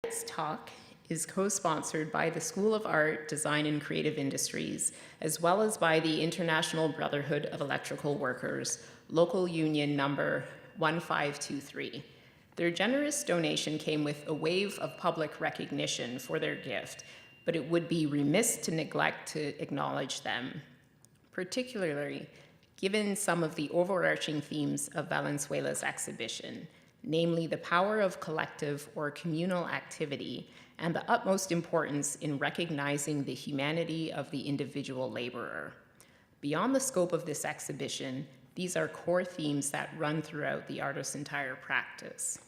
This talk is co-sponsored by the School of Art, Design and Creative Industries, as well as by the International Brotherhood of Electrical Workers, Local Union number 1523. Their generous donation came with a wave of public recognition for their gift, but it would be remiss to neglect to acknowledge them, particularly given some of the overarching themes of Valenzuela's exhibition, namely the power of collective or communal activity and the utmost importance in recognizing the humanity of the individual laborer. Beyond the scope of this exhibition, these are core themes that run throughout the artist's entire practice.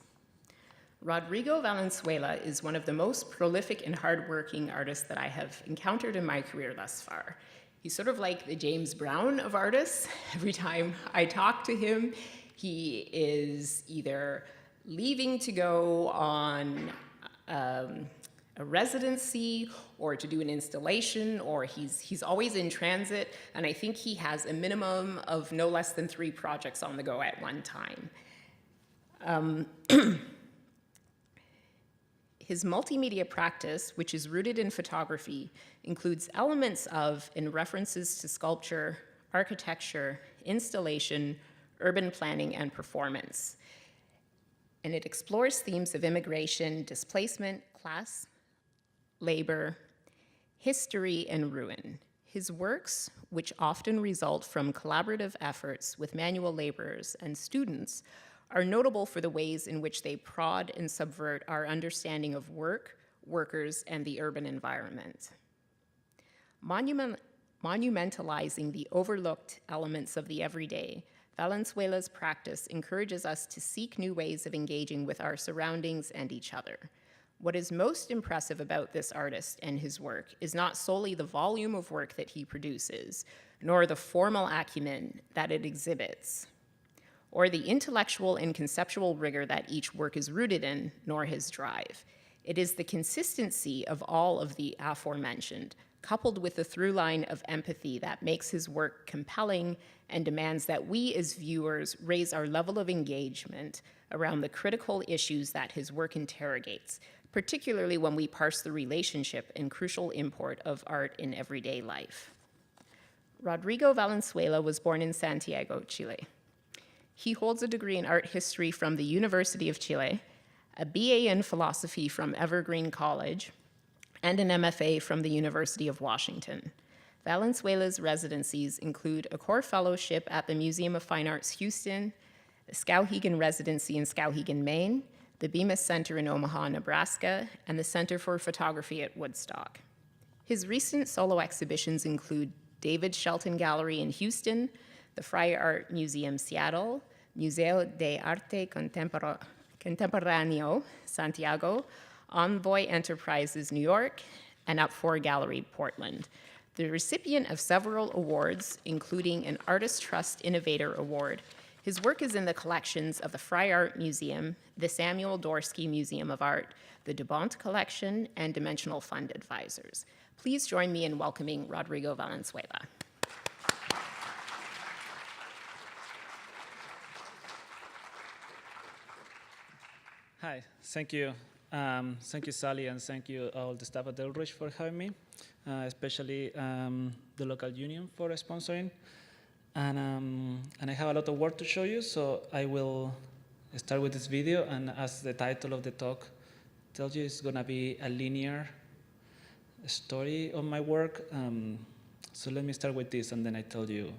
Rodrigo Valenzuela is one of the most prolific and hardworking artists that I have encountered in my career thus far. He's sort of like the James Brown of artists. Every time I talk to him, he is either leaving to go on a residency or to do an installation, or he's always in transit, and I think he has a minimum of no less than 3 projects on the go at one time. His multimedia practice, which is rooted in photography, includes elements of and references to sculpture, architecture, installation, urban planning, and performance. And it explores themes of immigration, displacement, class, labor, history, and ruin. His works, which often result from collaborative efforts with manual laborers and students, are notable for the ways in which they prod and subvert our understanding of work, workers, and the urban environment. Monumentalizing the overlooked elements of the everyday, Valenzuela's practice encourages us to seek new ways of engaging with our surroundings and each other. What is most impressive about this artist and his work is not solely the volume of work that he produces, nor the formal acumen that it exhibits, or the intellectual and conceptual rigor that each work is rooted in, nor his drive. It is the consistency of all of the aforementioned, coupled with the through line of empathy that makes his work compelling and demands that we as viewers raise our level of engagement around the critical issues that his work interrogates, particularly when we parse the relationship and crucial import of art in everyday life. Rodrigo Valenzuela was born in Santiago, Chile. He holds a degree in art history from the University of Chile, a BA in philosophy from Evergreen College, and an MFA from the University of Washington. Valenzuela's residencies include a core fellowship at the Museum of Fine Arts Houston, the Skowhegan residency in Skowhegan, Maine, the Bemis Center in Omaha, Nebraska, and the Center for Photography at Woodstock. His recent solo exhibitions include David Shelton Gallery in Houston, the Fyre Art Museum, Seattle, Museo de Arte Contemporaneo, Santiago, Envoy Enterprises, New York, and Upfor Gallery, Portland. The recipient of several awards, including an Artist Trust Innovator Award, his work is in the collections of the Fyre Art Museum, the Samuel Dorsky Museum of Art, the DuBont Collection, and Dimensional Fund Advisors. Please join me in welcoming Rodrigo Valenzuela. Hi, thank you. Thank you, Sally, and thank you all the staff at Del Rush for having me, especially the local union for sponsoring. And I have a lot of work to show you, so I will start with this video, and as the title of the talk tells you, it's gonna be a linear story of my work. So let me start with this, and then I tell you.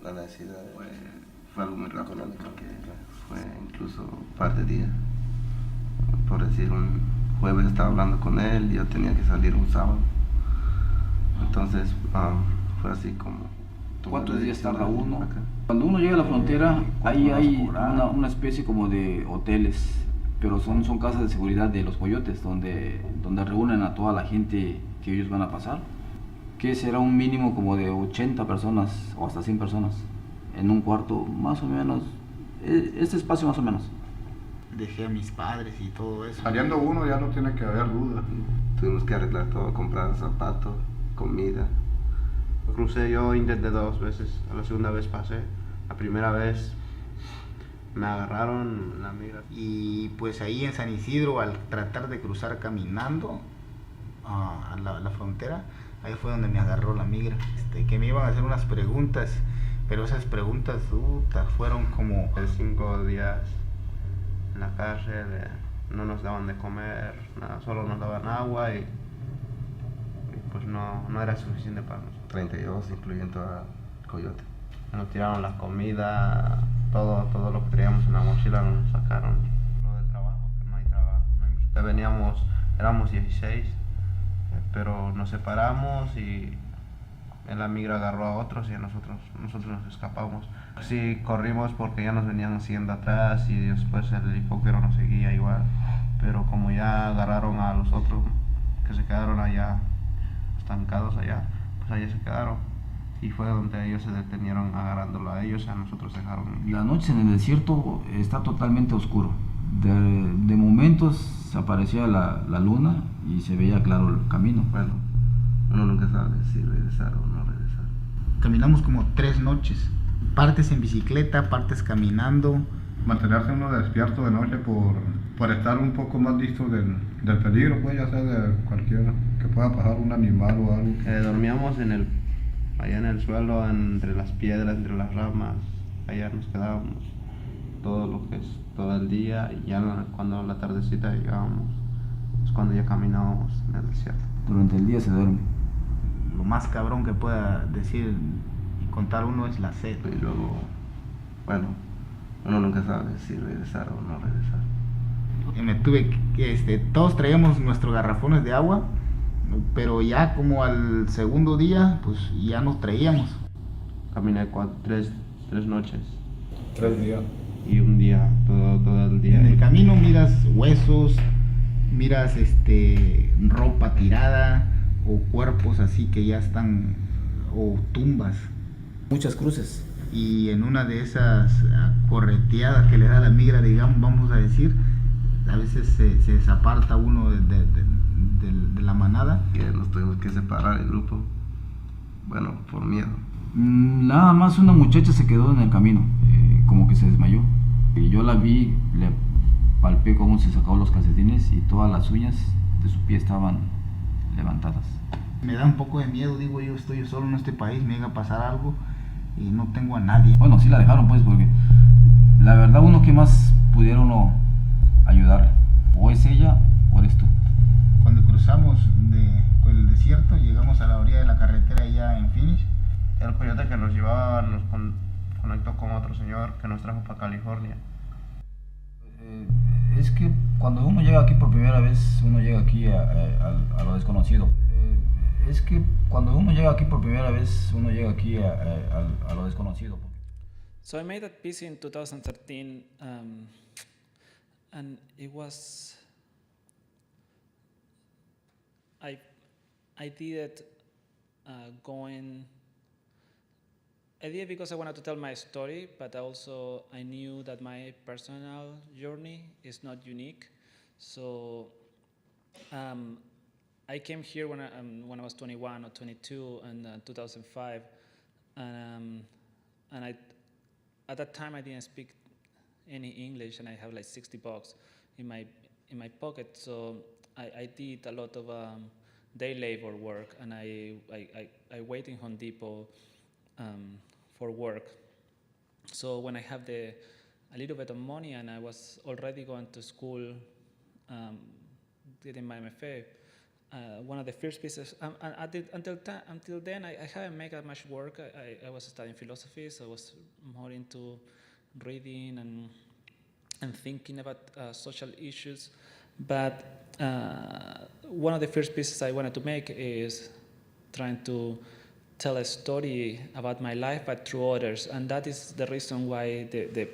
La necesidad fue algo muy rápido, que fue incluso un par de días. Por decir, un jueves estaba hablando con él y yo tenía que salir un sábado. Entonces fue así como... ¿Cuántos días tarda uno? Cuando uno llega a la frontera, ahí hay una especie como de hoteles, pero son casas de seguridad de los coyotes, donde reúnen a toda la gente que ellos van a pasar, que será un mínimo como de 80 personas o hasta 100 personas en un cuarto, más o menos, este espacio más o menos. Dejé a mis padres y todo eso. Saliendo uno ya no tiene que haber duda. Tuvimos que arreglar todo, comprar zapatos, comida. Crucé, yo intenté 2 veces, a la segunda vez pasé. La primera vez me agarraron la migra. Y pues ahí en San Isidro, al tratar de cruzar caminando a la frontera, ahí fue donde me agarró la migra, que me iban a hacer unas preguntas, pero esas preguntas fueron como 5 días en la cárcel, no nos daban de comer, nada, solo nos daban agua y pues no era suficiente para nosotros. 32, incluyendo a Coyote. Nos tiraron la comida, todo lo que traíamos en la mochila nos sacaron. Lo del trabajo, que no hay trabajo, no hay mucho. Veníamos, éramos 16, pero nos separamos y la migra agarró a otros y nosotros nos escapamos. Sí, corrimos porque ya nos venían siguiendo atrás y después el helicóptero nos seguía igual, pero como ya agarraron a los otros que se quedaron allá, estancados allá, pues allá se quedaron. Y fue donde ellos se detenieron agarrándolo a ellos, a nosotros dejaron. La noche en el desierto está totalmente oscuro. De momentos aparecía la luna y se veía claro el camino. Bueno, uno nunca sabe si regresar o no regresar. Caminamos como 3 noches, partes en bicicleta, partes caminando. Mantenerse uno despierto de noche por estar un poco más listo del peligro, pues ya sea de cualquiera, que pueda pasar un animal o algo. Dormíamos allá en el suelo, entre las piedras, entre las ramas, allá nos quedábamos todo el día y ya cuando la tardecita llegábamos, es cuando ya caminábamos en el desierto. Durante el día se duerme. Lo más cabrón que pueda decir y contar uno es la sed. Y luego, bueno, uno nunca sabe si regresar o no regresar. Y me tuve que, todos traíamos nuestros garrafones de agua, pero ya como al segundo día, pues ya nos traíamos. Caminé 3 noches. 3 días. Y un día, todo el día. En el camino miras huesos, miras ropa tirada o cuerpos así que ya están, o tumbas. Muchas cruces. Y en una de esas correteadas que le da la migra, digamos, vamos a decir, a veces se desaparta uno de la manada. Que nos tuvimos que separar el grupo, bueno, por miedo. Nada más una muchacha se quedó en el camino, como que se desmayó. Y yo la vi, le palpé cómo se sacó los calcetines y todas las uñas de su pie estaban levantadas. Me da un poco de miedo, digo yo, estoy solo en este país, me llega a pasar algo y no tengo a nadie. Bueno, sí la dejaron pues, porque la verdad uno que más pudiera uno ayudar, o es ella o eres tú. Cuando cruzamos con el desierto, llegamos a la orilla de la carretera ya en Phoenix. El coyote que nos llevaba nos conectó con otro señor que nos trajo para California. Es que cuando uno llega aquí por primera vez, uno llega aquí a lo desconocido. Es que cuando uno llega aquí por primera vez, uno llega aquí a lo desconocido. So I made that piece in 2013, and it was, I did it I did it because I wanted to tell my story, but also I knew that my personal journey is not unique. So I came here when I was 21 or 22 in 2005, and at that time I didn't speak any English, and I have like $60 in my pocket. So I did a lot of day labor work, and I wait in Home Depot for work. So when I have a little bit of money and I was already going to school, getting my MFA, one of the first pieces, until then I haven't made that much work. I was studying philosophy, so I was more into reading and thinking about social issues. But one of the first pieces I wanted to make is trying to tell a story about my life, but through others, and that is the reason why the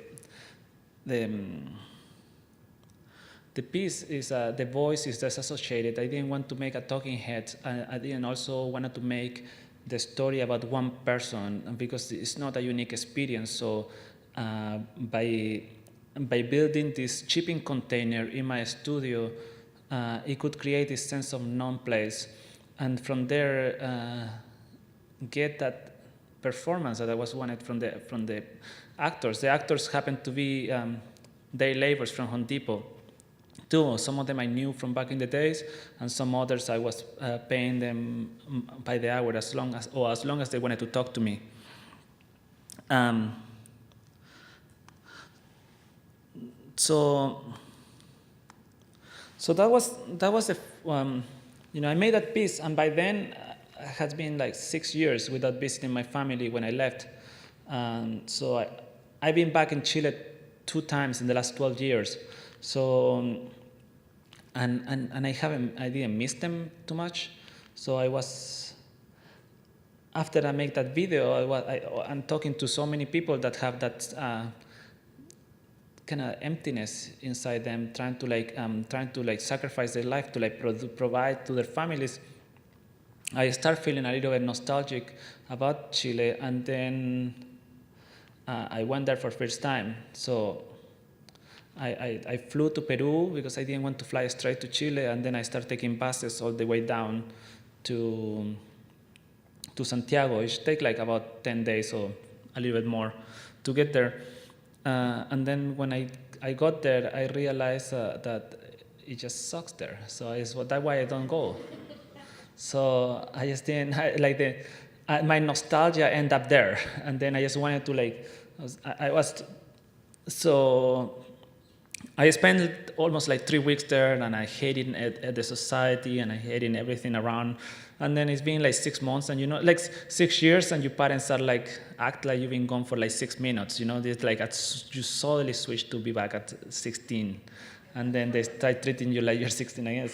piece is the voice is disassociated. I didn't want to make a talking head. I didn't also wanted to make the story about one person because it's not a unique experience. So by building this shipping container in my studio, it could create this sense of non-place, and from there get that performance that I was wanted from the actors. The actors happened to be day laborers from Home Depot too. Some of them I knew from back in the days, and some others I was paying them by the hour as long as they wanted to talk to me. So that was the I made that piece, and by then it had been like 6 years without visiting my family when I left. So I've been back in Chile 2 times in the last 12 years. So and I didn't miss them too much. So I was, after I made that video, I'm talking to so many people that have that kind of emptiness inside them, trying to sacrifice their life to provide to their families. I start feeling a little bit nostalgic about Chile, and then I went there for the first time. So I flew to Peru because I didn't want to fly straight to Chile, and then I started taking buses all the way down to Santiago. It should take like about 10 days or a little bit more to get there. And then when I got there, I realized that it just sucks there. So that's why I don't go. So I just didn't, my nostalgia ended up there. And then I just wanted to so I spent almost 3 weeks there, and I hated the society, and I hated everything around. And then it's been 6 months, and 6 years, and your parents are act like you've been gone for 6 minutes. It's you suddenly switch to be back at 16, and then they start treating you like you're 16 again.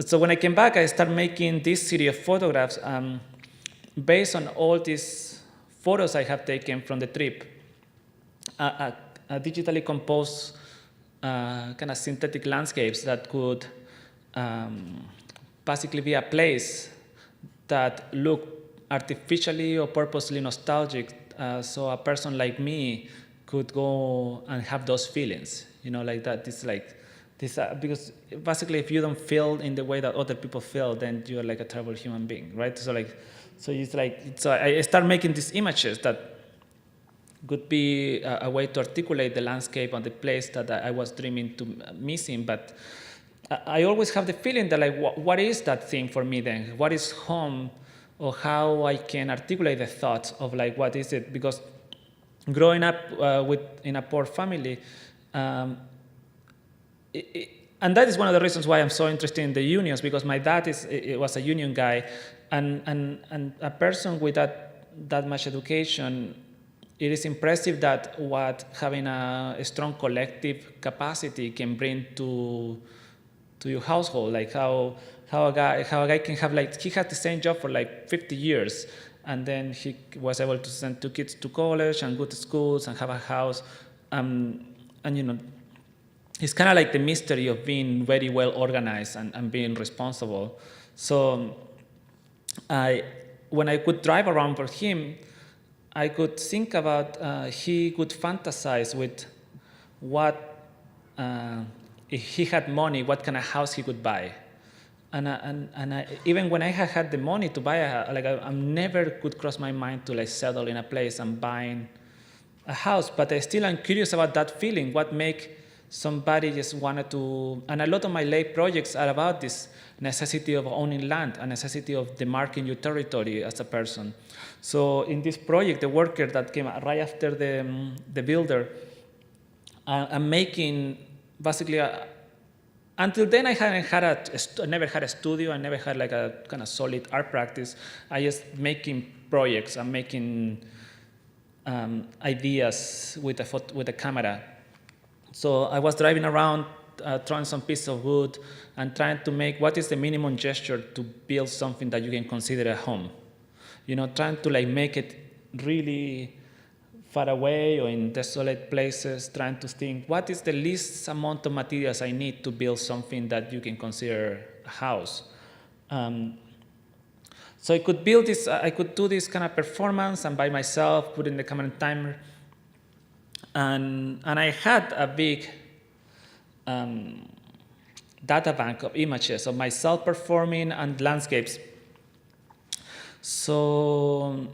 So when I came back, I started making this series of photographs based on all these photos I have taken from the trip. A digitally composed kind of synthetic landscapes that could basically be a place that look artificially or purposely nostalgic, so a person like me could go and have those feelings, like that. It's this, because basically if you don't feel in the way that other people feel, then you're a terrible human being, right? So I start making these images that could be a way to articulate the landscape and the place that I was dreaming to missing. But I always have the feeling that what is that thing for me then? What is home, or how I can articulate the thoughts of what is it? Because growing up in a poor family, and that is one of the reasons why I'm so interested in the unions, because my dad was a union guy, and a person with that much education. It is impressive that what having a strong collective capacity can bring to your household, how a guy can have he had the same job for 50 years, and then he was able to send 2 kids to college and go to schools and have a house, and it's kind of the mystery of being very well organized and being responsible. So when I could drive around for him, I could think about, he could fantasize with what, if he had money, what kind of house he could buy. And even when I had the money to buy I never could cross my mind to settle in a place and buying a house. But I still am curious about that feeling, what make somebody just wanted to, and a lot of my late projects are about this necessity of owning land, a necessity of demarking your territory as a person. So in this project, the worker that came right after the builder, I'm making basically until then I never had a studio, I never had a kind of solid art practice. I just making projects, I'm making ideas with a camera. So I was driving around, throwing some piece of wood and trying to make what is the minimum gesture to build something that you can consider a home. Trying to make it really far away or in desolate places, trying to think what is the least amount of materials I need to build something that you can consider a house. So I could build this, I could do this kind of performance and by myself, put in the camera timer. And I had a big data bank of images of myself performing and landscapes. So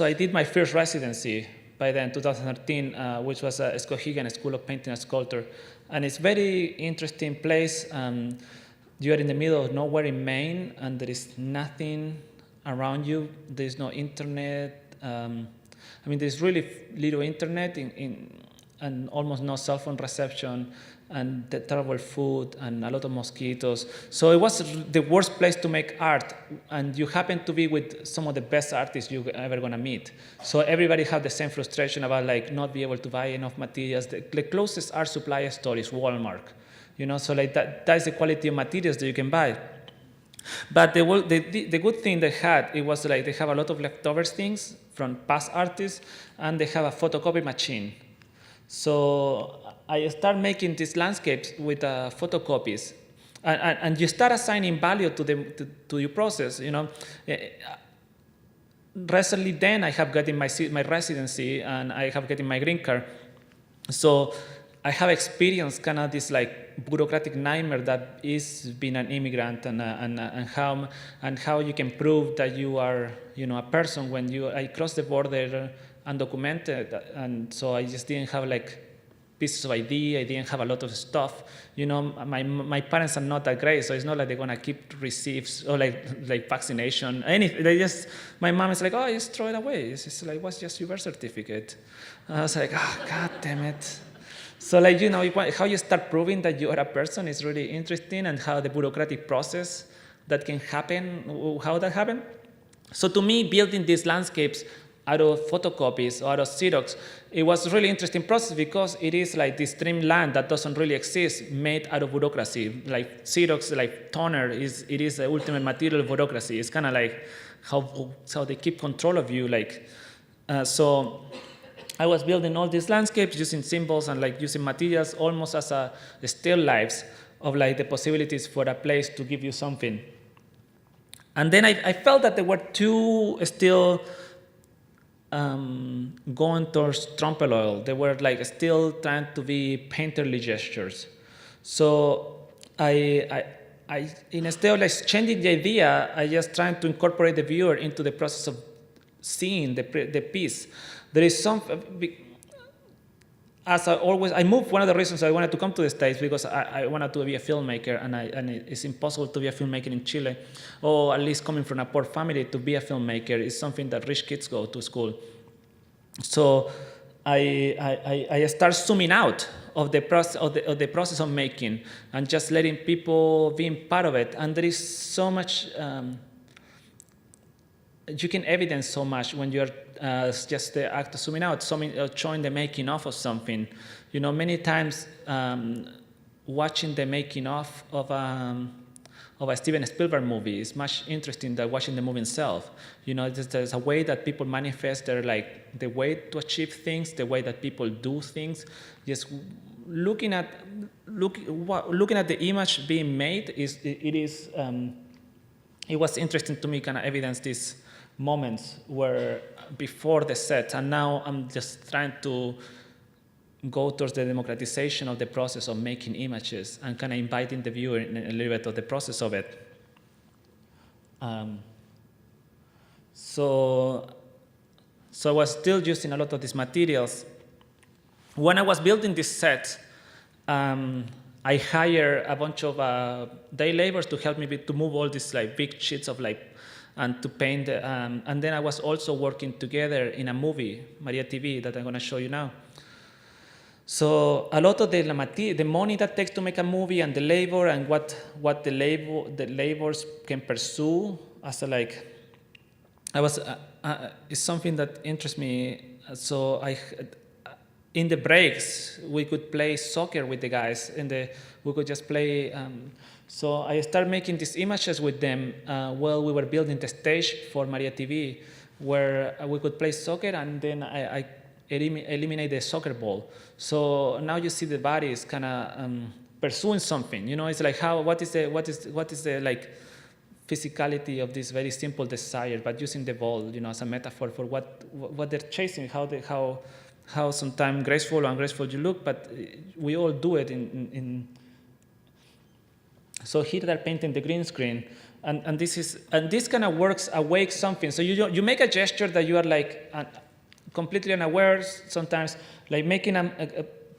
I did my first residency by then, 2013, which was at Skowhegan School of Painting and Sculpture. And it's a very interesting place. You are in the middle of nowhere in Maine, and there is nothing around you. There's no internet. There's really little internet and almost no cell phone reception, and the terrible food and a lot of mosquitoes. So it was the worst place to make art, and you happen to be with some of the best artists you're ever gonna meet. So everybody had the same frustration about not being able to buy enough materials. The closest art supply store is Walmart, so that's the quality of materials that you can buy. But the good thing they had, it was they have a lot of leftover things from past artists, and they have a photocopy machine. So I start making these landscapes with photocopies, and you start assigning value to your process. Recently, then I have gotten my residency, and I have gotten my green card. So I have experienced kind of this bureaucratic nightmare that is being an immigrant, and how you can prove that you are a person when I crossed the border undocumented, and so I just didn't have pieces of ID. I didn't have a lot of stuff. My parents are not that great, so it's not like they're gonna keep receipts or like vaccination, anything. My mom is like, oh, just throw it away. It's just what's just your birth certificate? And I was like, oh, God damn it. So how you start proving that you are a person is really interesting, and how the bureaucratic process that can happen, how that happened. So to me, building these landscapes out of photocopies or out of Xerox, it was a really interesting process, because it is this dreamland that doesn't really exist, made out of bureaucracy. Xerox, toner, it is the ultimate material of bureaucracy. It's kind of how they keep control of you. So I was building all these landscapes using symbols and using materials almost as a still lives of the possibilities for a place to give you something. And then I felt that there were two still going towards trumpet oil. They were still trying to be painterly gestures. So I instead of changing the idea, I just trying to incorporate the viewer into the process of seeing the piece. There is some, as I moved. One of the reasons I wanted to come to the States, because I wanted to be a filmmaker, and it's impossible to be a filmmaker in Chile, or at least coming from a poor family to be a filmmaker is something that rich kids go to school. So I start zooming out of the process of making, and just letting people being part of it. And there is so much. You can evidence so much when you're just the act of zooming out, showing the making of something. Many times watching the making of a Steven Spielberg movie is much interesting than watching the movie itself. There's a way that people manifest their the way to achieve things, the way that people do things. Just looking at the image being made it was interesting to me, kind of evidence these moments where before the set, and now I'm just trying to go towards the democratization of the process of making images, and kind of inviting the viewer in a little bit of the process of it. So I was still using a lot of these materials. When I was building this set, I hired a bunch of day laborers to help me to move all these big sheets of and to paint. And then I was also working together in a movie, Maria TV, that I'm going to show you now. So a lot of the money that takes to make a movie, and the labor, and what the laborers can pursue as is something that interests me. So in the breaks, we could play soccer with the guys, we could just play. So I started making these images with them while we were building the stage for Maria TV, where we could play soccer, and then I eliminate the soccer ball. So now you see the bodies kind of pursuing something. It's what is the physicality of this very simple desire, but using the ball, as a metaphor for what they're chasing, how sometimes graceful or ungraceful you look, but we all do it So here they're painting the green screen, and this kind of works awake something. So you make a gesture that you are like completely unaware sometimes, like making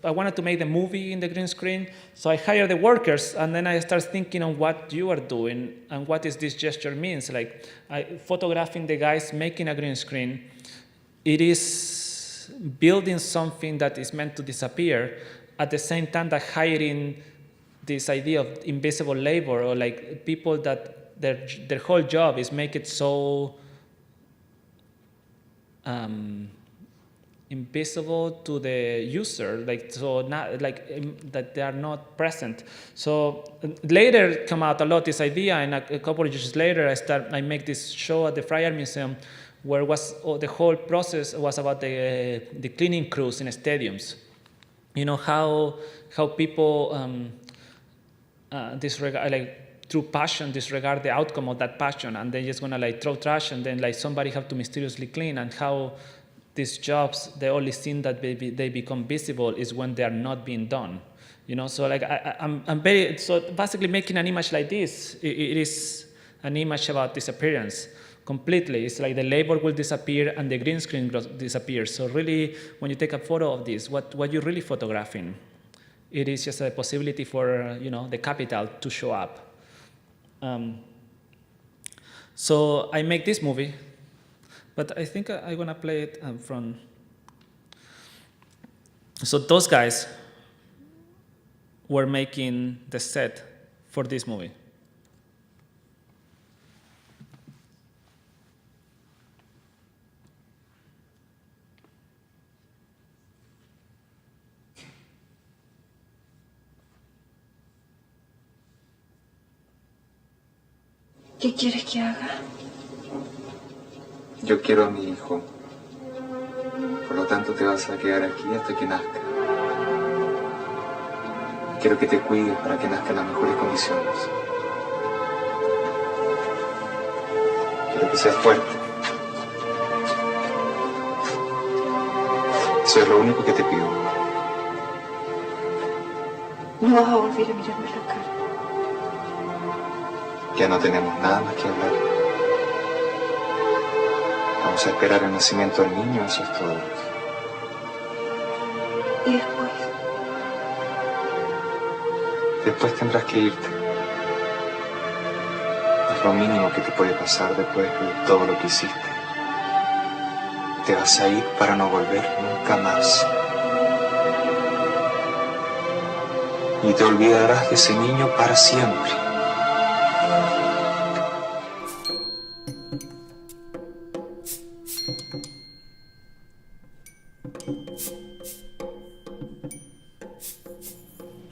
I wanted to make the movie in the green screen, so I hire the workers, and then I start thinking on what you are doing and what is this gesture means. Like photographing the guys making a green screen, it is building something that is meant to disappear, at the same time that hiring this idea of invisible labor, or like people that their whole job is make it so invisible to the user, like so not like that they are not present. So later come out a lot this idea, and a couple of years later I make this show at the Fyre Art Museum, where the whole process was about the cleaning crews in stadiums. You know how people disregard, like through passion, disregard the outcome of that passion, and they're just gonna like throw trash, and then like somebody have to mysteriously clean, and how these jobs, the only thing that they become visible is when they are not being done. You know, so like I'm very, so basically making an image like this, it is an image about disappearance completely. It's like the labor will disappear and the green screen disappears. So really, when you take a photo of this, what you're really photographing, it is just a possibility for the capital to show up. So I make this movie, but I think I'm gonna play it from. So those guys were making the set for this movie. ¿Qué quieres que haga? Yo quiero a mi hijo. Por lo tanto, te vas a quedar aquí hasta que nazca. Quiero que te cuides para que nazca en las mejores condiciones. Quiero que seas fuerte. Eso es lo único que te pido. No vas a volver a mirarme la cara. Ya no tenemos nada más que hablar. Vamos a esperar el nacimiento del niño, eso es todo. ¿Y después? Después tendrás que irte. Es lo mínimo que te puede pasar después de todo lo que hiciste. Te vas a ir para no volver nunca más. Y te olvidarás de ese niño para siempre.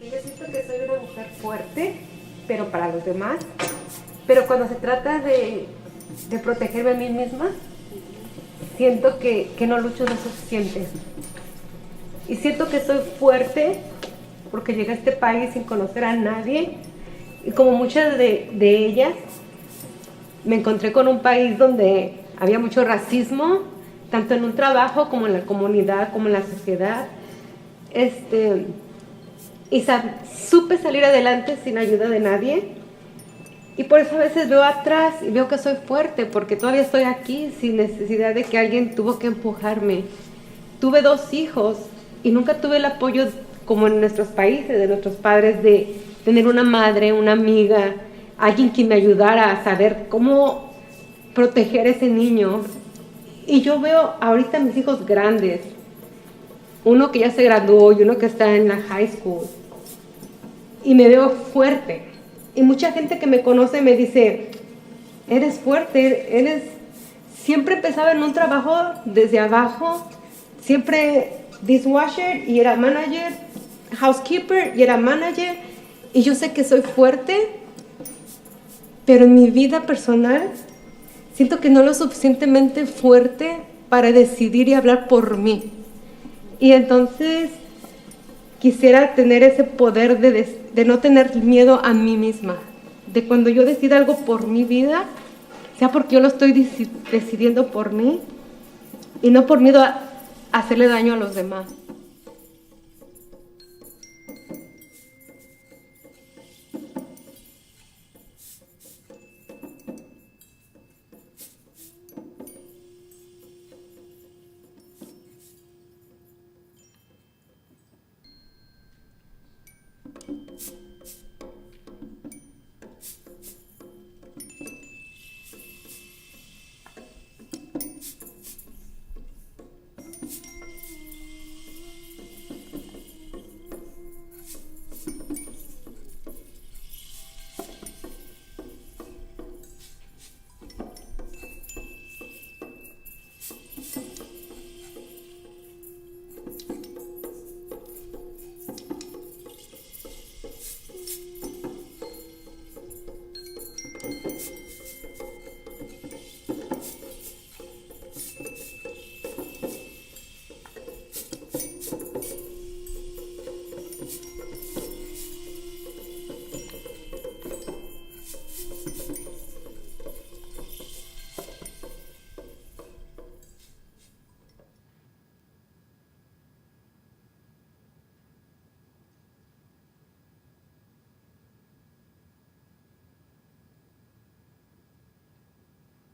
Yo siento que soy una mujer fuerte, pero para los demás. Pero cuando se trata de protegerme a mí misma, siento que no lucho lo suficiente. Y siento que soy fuerte porque llegué a este país sin conocer a nadie. Y como muchas de ellas, me encontré con un país donde había mucho racismo, tanto en un trabajo como en la comunidad, como en la sociedad. Y supe salir adelante sin ayuda de nadie. Y por eso a veces veo atrás y veo que soy fuerte, porque todavía estoy aquí sin necesidad de que alguien tuvo que empujarme. Tuve 2 hijos y nunca tuve el apoyo como en nuestros países, de nuestros padres, de tener una madre, una amiga, alguien que me ayudara a saber cómo proteger a ese niño. Y yo veo ahorita a mis hijos grandes, uno que ya se graduó y uno que está en la high school, y me veo fuerte. Y mucha gente que me conoce me dice, eres fuerte, siempre empezaba en un trabajo desde abajo, siempre dishwasher y era manager, housekeeper y era manager, y yo sé que soy fuerte, pero en mi vida personal siento que no lo suficientemente fuerte para decidir y hablar por mí. Y entonces quisiera tener ese poder de no tener miedo a mí misma, de cuando yo decida algo por mi vida, sea porque yo lo estoy decidiendo por mí y no por miedo a hacerle daño a los demás.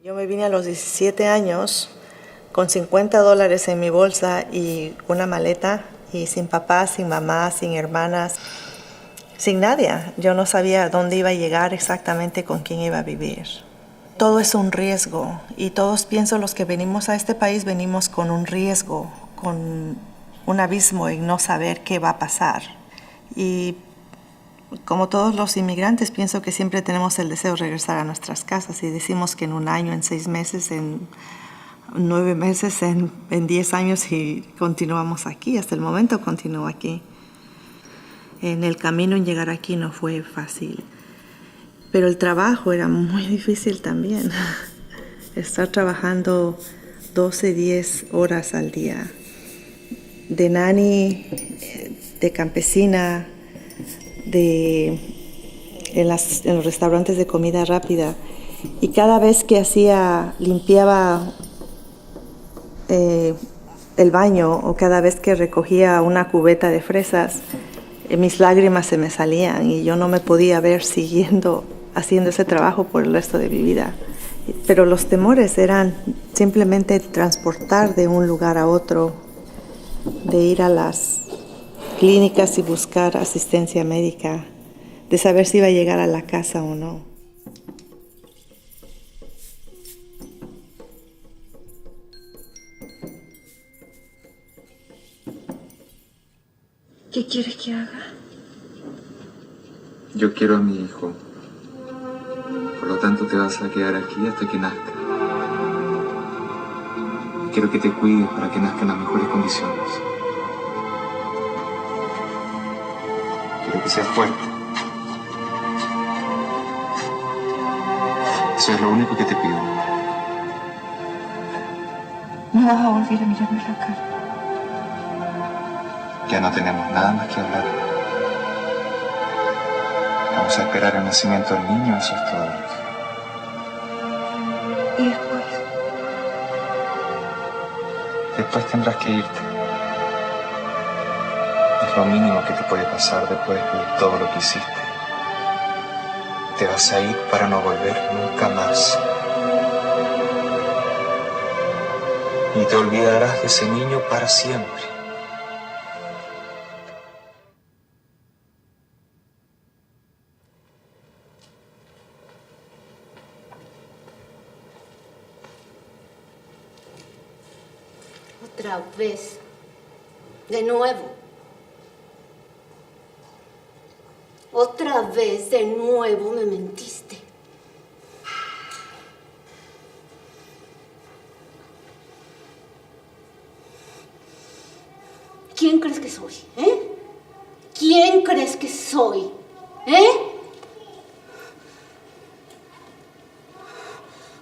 Yo me vine a los 17 años con $50 en mi bolsa y una maleta y sin papá, sin mamá, sin hermanas, sin nadie. Yo no sabía dónde iba a llegar exactamente, con quién iba a vivir. Todo es un riesgo y todos, pienso, los que venimos a este país venimos con un riesgo, con un abismo en no saber qué va a pasar. Y como todos los inmigrantes, pienso que siempre tenemos el deseo de regresar a nuestras casas y decimos que en 1 año, en 6 meses, en 9 meses, en 10 años y continuamos aquí. Hasta el momento continúo aquí. En el camino en llegar aquí no fue fácil, pero el trabajo era muy difícil también. Estar trabajando 12, 10 horas al día, de nani, de campesina, en los restaurantes de comida rápida, y cada vez que limpiaba el baño o cada vez que recogía una cubeta de fresas, mis lágrimas se me salían y yo no me podía ver siguiendo haciendo ese trabajo por el resto de mi vida. Pero los temores eran simplemente transportar de un lugar a otro, de ir a las clínicas y buscar asistencia médica, de saber si iba a llegar a la casa o no. ¿Qué quieres que haga? Yo quiero a mi hijo. Por lo tanto, te vas a quedar aquí hasta que nazca. Quiero que te cuides para que nazca en las mejores condiciones. Quiero que seas fuerte. Eso es lo único que te pido. No vas a volver a mirarme la cara. Ya no tenemos nada más que hablar. Vamos a esperar el nacimiento del niño, eso es todo. ¿Y después? Después tendrás que irte. Es lo mínimo que te puede pasar después de todo lo que hiciste. Te vas a ir para no volver nunca más. Y te olvidarás de ese niño para siempre. Otra vez. De nuevo. Otra vez, de nuevo, me mentiste. ¿Quién crees que soy? ¿Quién crees que soy?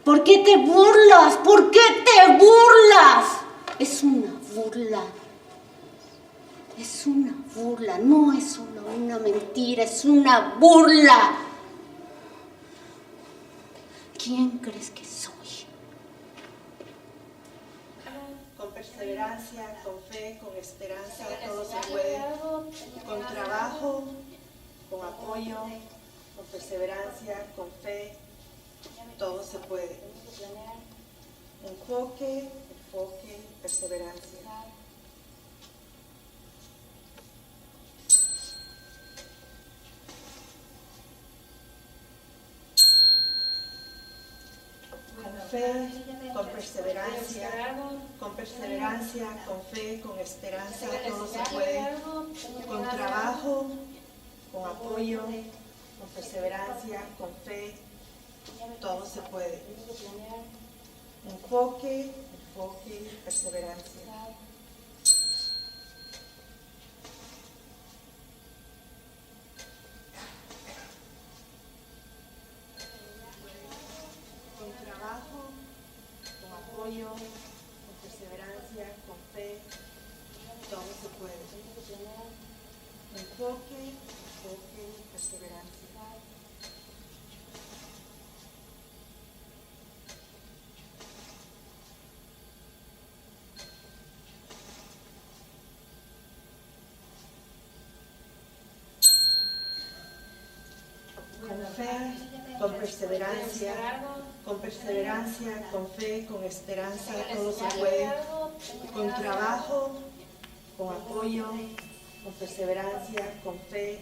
¿Por qué te burlas? ¿Por qué te burlas? Es una burla. Es una burla. No es solo una mentira, es una burla. ¿Quién crees que soy? Con perseverancia, con fe, con esperanza, todo se puede. Con trabajo, con apoyo, con perseverancia, con fe, todo se puede. Enfoque, perseverancia. Con fe, con perseverancia, con fe, con esperanza, todo se puede. Con trabajo, con apoyo, con perseverancia, con fe, todo se puede. Enfoque, perseverancia. Con trabajo, con apoyo, con perseverancia, con fe, todo se puede. Enfoque, perseverancia. con perseverancia, con fe, con esperanza, todo se puede, con trabajo, con apoyo, con perseverancia, con fe,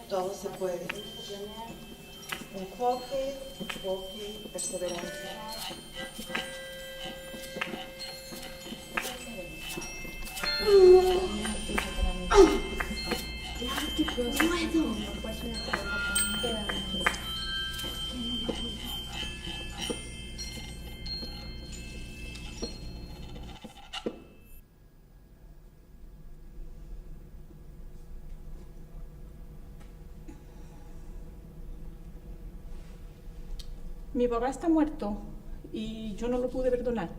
todo se puede. Enfoque, perseverancia. Mi papá está muerto y yo no lo pude perdonar.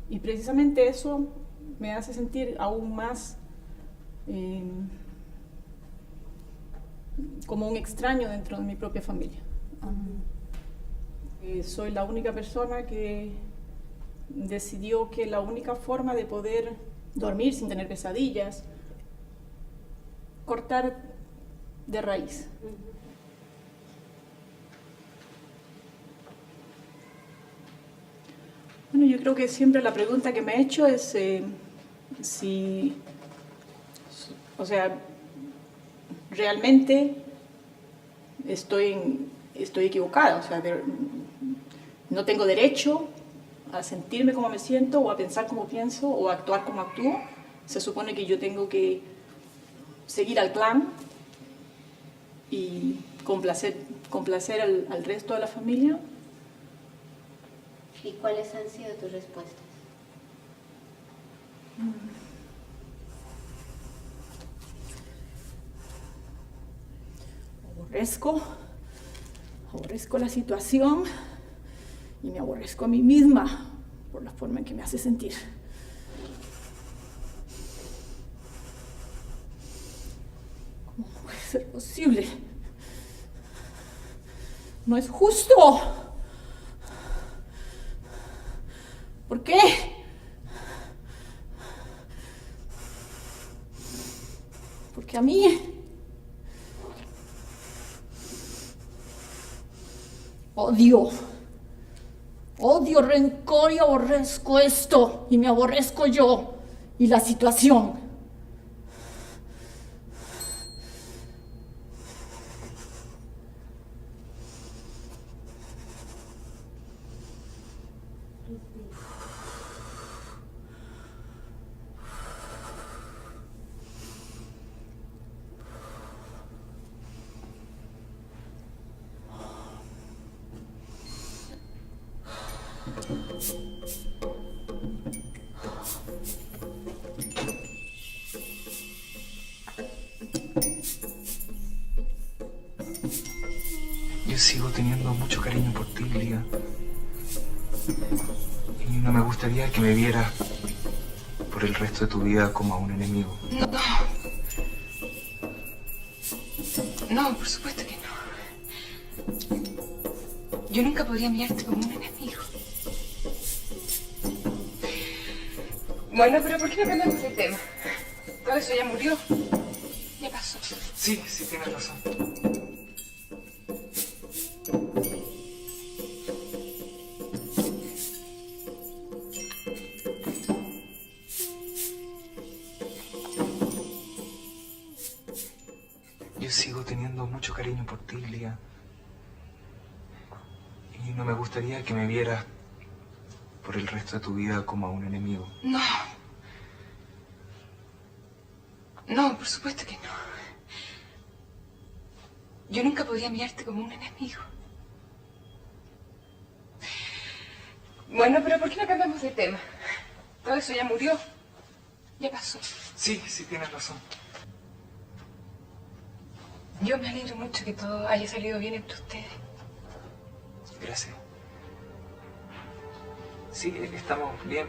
Y precisamente eso me hace sentir aún más como un extraño dentro de mi propia familia. Soy la única persona que decidió que la única forma de poder dormir sin tener pesadillas, cortar de raíz. Bueno, yo creo que siempre la pregunta que me he hecho es si, o sea, realmente estoy equivocada, o sea, no tengo derecho a sentirme como me siento, o a pensar como pienso, o a actuar como actúo. Se supone que yo tengo que seguir al clan y complacer al resto de la familia. ¿Y cuáles han sido tus respuestas? Aborrezco la situación y me aborrezco a mí misma por la forma en que me hace sentir. ¿Cómo puede ser posible? No es justo. ¿Por qué? Porque a mí odio, rencor y aborrezco esto, y me aborrezco yo y la situación. Yo sigo teniendo mucho cariño por ti, Lía. Y no me gustaría que me vieras por el resto de tu vida como a un enemigo. No, por supuesto que no. Yo nunca podría mirarte como un enemigo. Bueno, pero ¿por qué no cambiamos de tema? Todo eso ya murió. Ya pasó. Sí, tienes razón. Yo sigo teniendo mucho cariño por ti, Lía. Y no me gustaría que me vieras por el resto de tu vida como a un enemigo. No. No, por supuesto que no. Yo nunca podría mirarte como un enemigo. Bueno, pero ¿por qué no cambiamos de tema? Todo eso ya murió. Ya pasó. Sí, tienes razón. Yo me alegro mucho que todo haya salido bien entre ustedes. Gracias. Sí, estamos bien.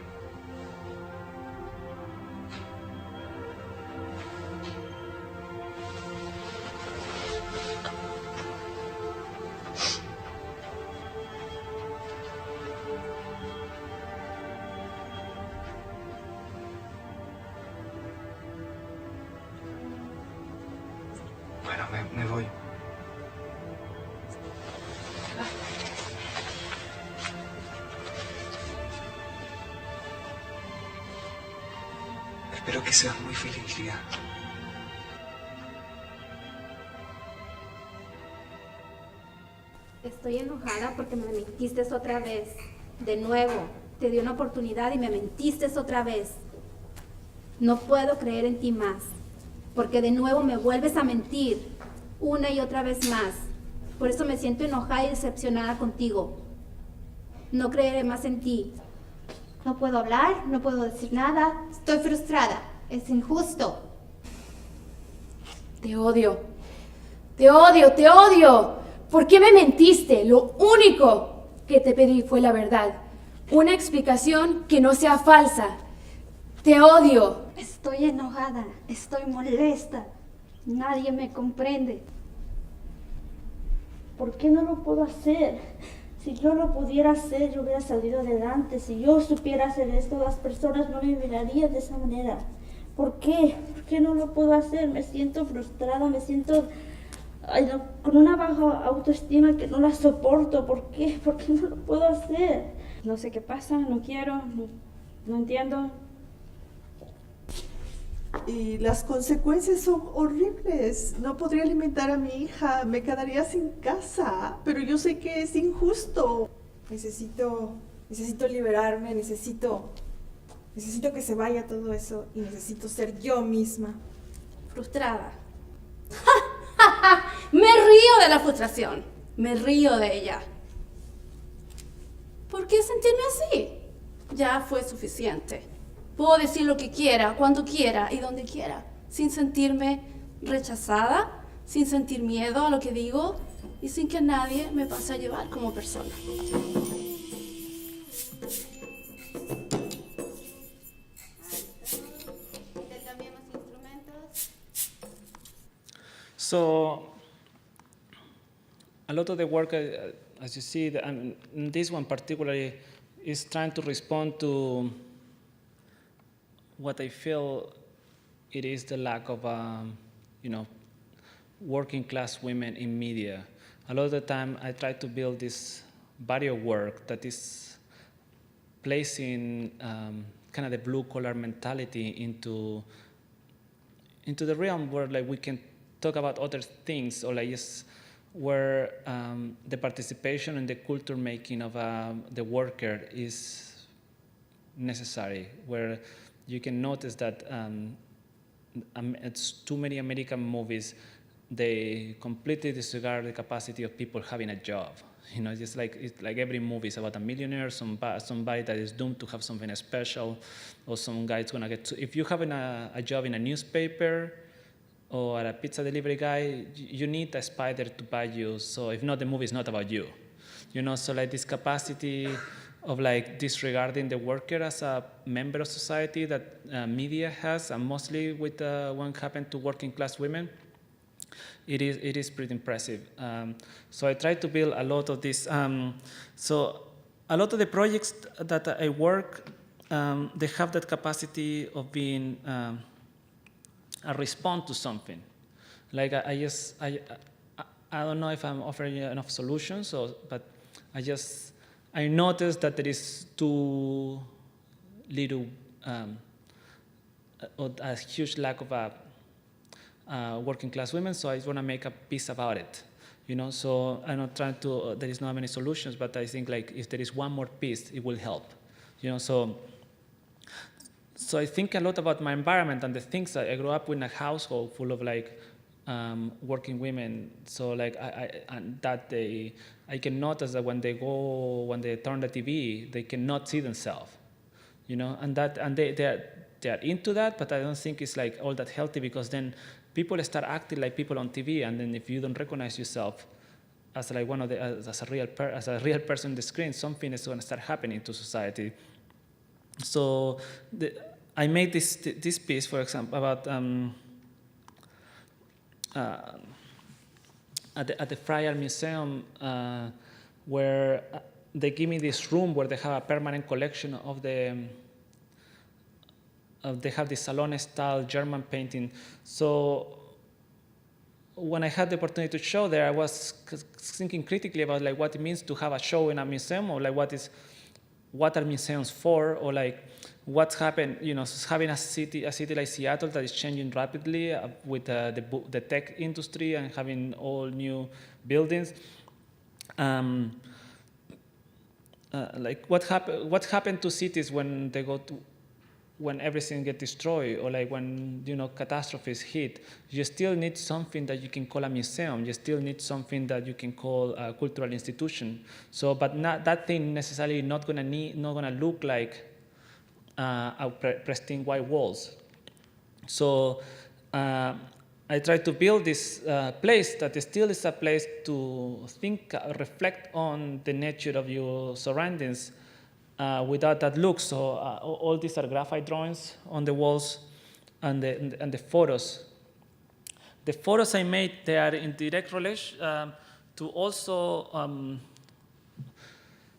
Bueno, me voy. Espero que seas muy feliz, Lía. Estoy enojada porque me mentiste otra vez. De nuevo, te di una oportunidad y me mentiste otra vez. No puedo creer en ti más, porque de nuevo me vuelves a mentir, una y otra vez más. Por eso me siento enojada y decepcionada contigo. No creeré más en ti. No puedo hablar, no puedo decir nada. Estoy frustrada. Es injusto. Te odio. Te odio, te odio. ¿Por qué me mentiste? Lo único que te pedí fue la verdad. Una explicación que no sea falsa. Te odio. Estoy enojada, estoy molesta. Nadie me comprende. ¿Por qué no lo puedo hacer? Si yo lo pudiera hacer, yo hubiera salido adelante. Si yo supiera hacer esto, las personas no me mirarían de esa manera. ¿Por qué? ¿Por qué no lo puedo hacer? Me siento frustrada, me siento con una baja autoestima que no la soporto. ¿Por qué? ¿Por qué no lo puedo hacer? No sé qué pasa, no quiero, no entiendo. Y las consecuencias son horribles. No podría alimentar a mi hija, me quedaría sin casa, pero yo sé que es injusto. Necesito liberarme, necesito que se vaya todo eso y necesito ser yo misma. Frustrada. Me río de la frustración, me río de ella. ¿Por qué sentirme así? Ya fue suficiente. Puedo decir lo que quiera, cuando quiera y donde quiera, sin sentirme rechazada, sin sentir miedo a lo que digo y sin que nadie me pase a llevar como persona. So, a lot of the work, as you see, and this one particularly, is trying to respond to what I feel it is the lack of, working class women in media. A lot of the time, I try to build this body of work that is placing kind of the blue-collar mentality into the realm where like we can talk about other things, or like just where the participation in the culture making of the worker is necessary, where you can notice that it's too many American movies, they completely disregard the capacity of people having a job. You know, it's like every movie is about a millionaire, somebody that is doomed to have something special, or some guy is gonna get to, if you have a job in a newspaper or a pizza delivery guy, you need a spider to buy you. So if not, the movie is not about you. You know, so like this capacity of like disregarding the worker as a member of society that media has, and mostly with what happened to working class women, it is pretty impressive. So I try to build a lot of this. So a lot of the projects that I work, they have that capacity of being a response to something. Like I don't know if I'm offering you enough solutions, but I noticed that there is too little, a huge lack of working class women, so I want to make a piece about it. You know, so I'm not trying to, there is not many solutions, but I think like if there is one more piece, it will help. You know, so I think a lot about my environment and the things that I grew up in a household full of like working women. So like I can notice that when they turn the TV, they cannot see themselves, you know, and they are into that, but I don't think it's like all that healthy, because then people start acting like people on TV, and then if you don't recognize yourself as like one of the as a real person on the screen, something is going to start happening to society. So I made this piece, for example, about at the Fyre Art Museum, where they give me this room where they have a permanent collection of they have this salon-style German painting. So when I had the opportunity to show there, I was thinking critically about like what it means to have a show in a museum, or like what is what are museums for, or like what's happened, having a city like Seattle that is changing rapidly with the tech industry and having all new buildings. Like what happened to cities when everything gets destroyed, or like when catastrophes hit? You still need something that you can call a museum. You still need something that you can call a cultural institution. So, but that thing necessarily not gonna look like pristine white walls. So I try to build this place that still is a place to think, reflect on the nature of your surroundings without that look. So all these are graphite drawings on the walls and the photos. The photos I made, they are in direct relation to also, I'm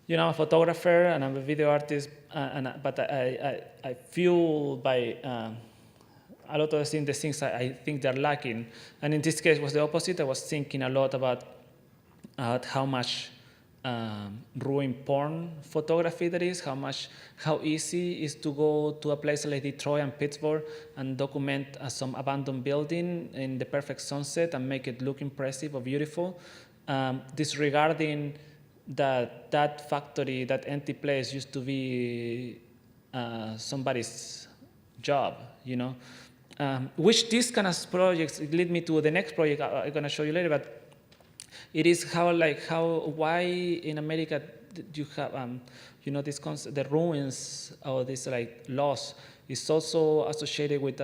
a photographer and I'm a video artist, but I feel by a lot of the things I think they're lacking. And in this case, it was the opposite. I was thinking a lot about how much ruined porn photography there is, how easy it is to go to a place like Detroit and Pittsburgh and document some abandoned building in the perfect sunset and make it look impressive or beautiful, disregarding that factory, that empty place used to be somebody's job, which these kind of projects lead me to the next project I'm going to show you later. But it is why in America you have this concept, the ruins or this like loss is also associated with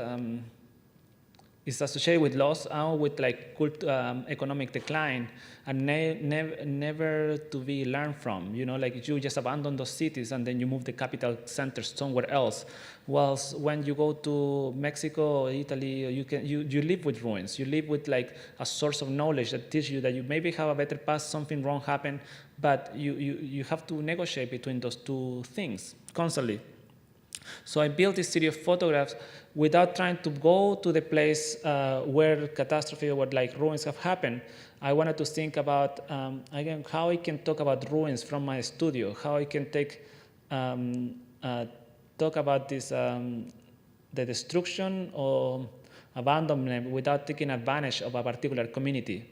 loss and with like economic decline, and never to be learned from. Like you just abandon those cities and then you move the capital centers somewhere else. Whilst when you go to Mexico or Italy, you live with ruins. You live with like a source of knowledge that teaches you that you maybe have a better past, something wrong happened, but you have to negotiate between those two things constantly. So I built this series of photographs without trying to go to the place where catastrophe or where like ruins have happened. I wanted to think about, again, how I can talk about ruins from my studio, how I can talk about this, the destruction or abandonment without taking advantage of a particular community.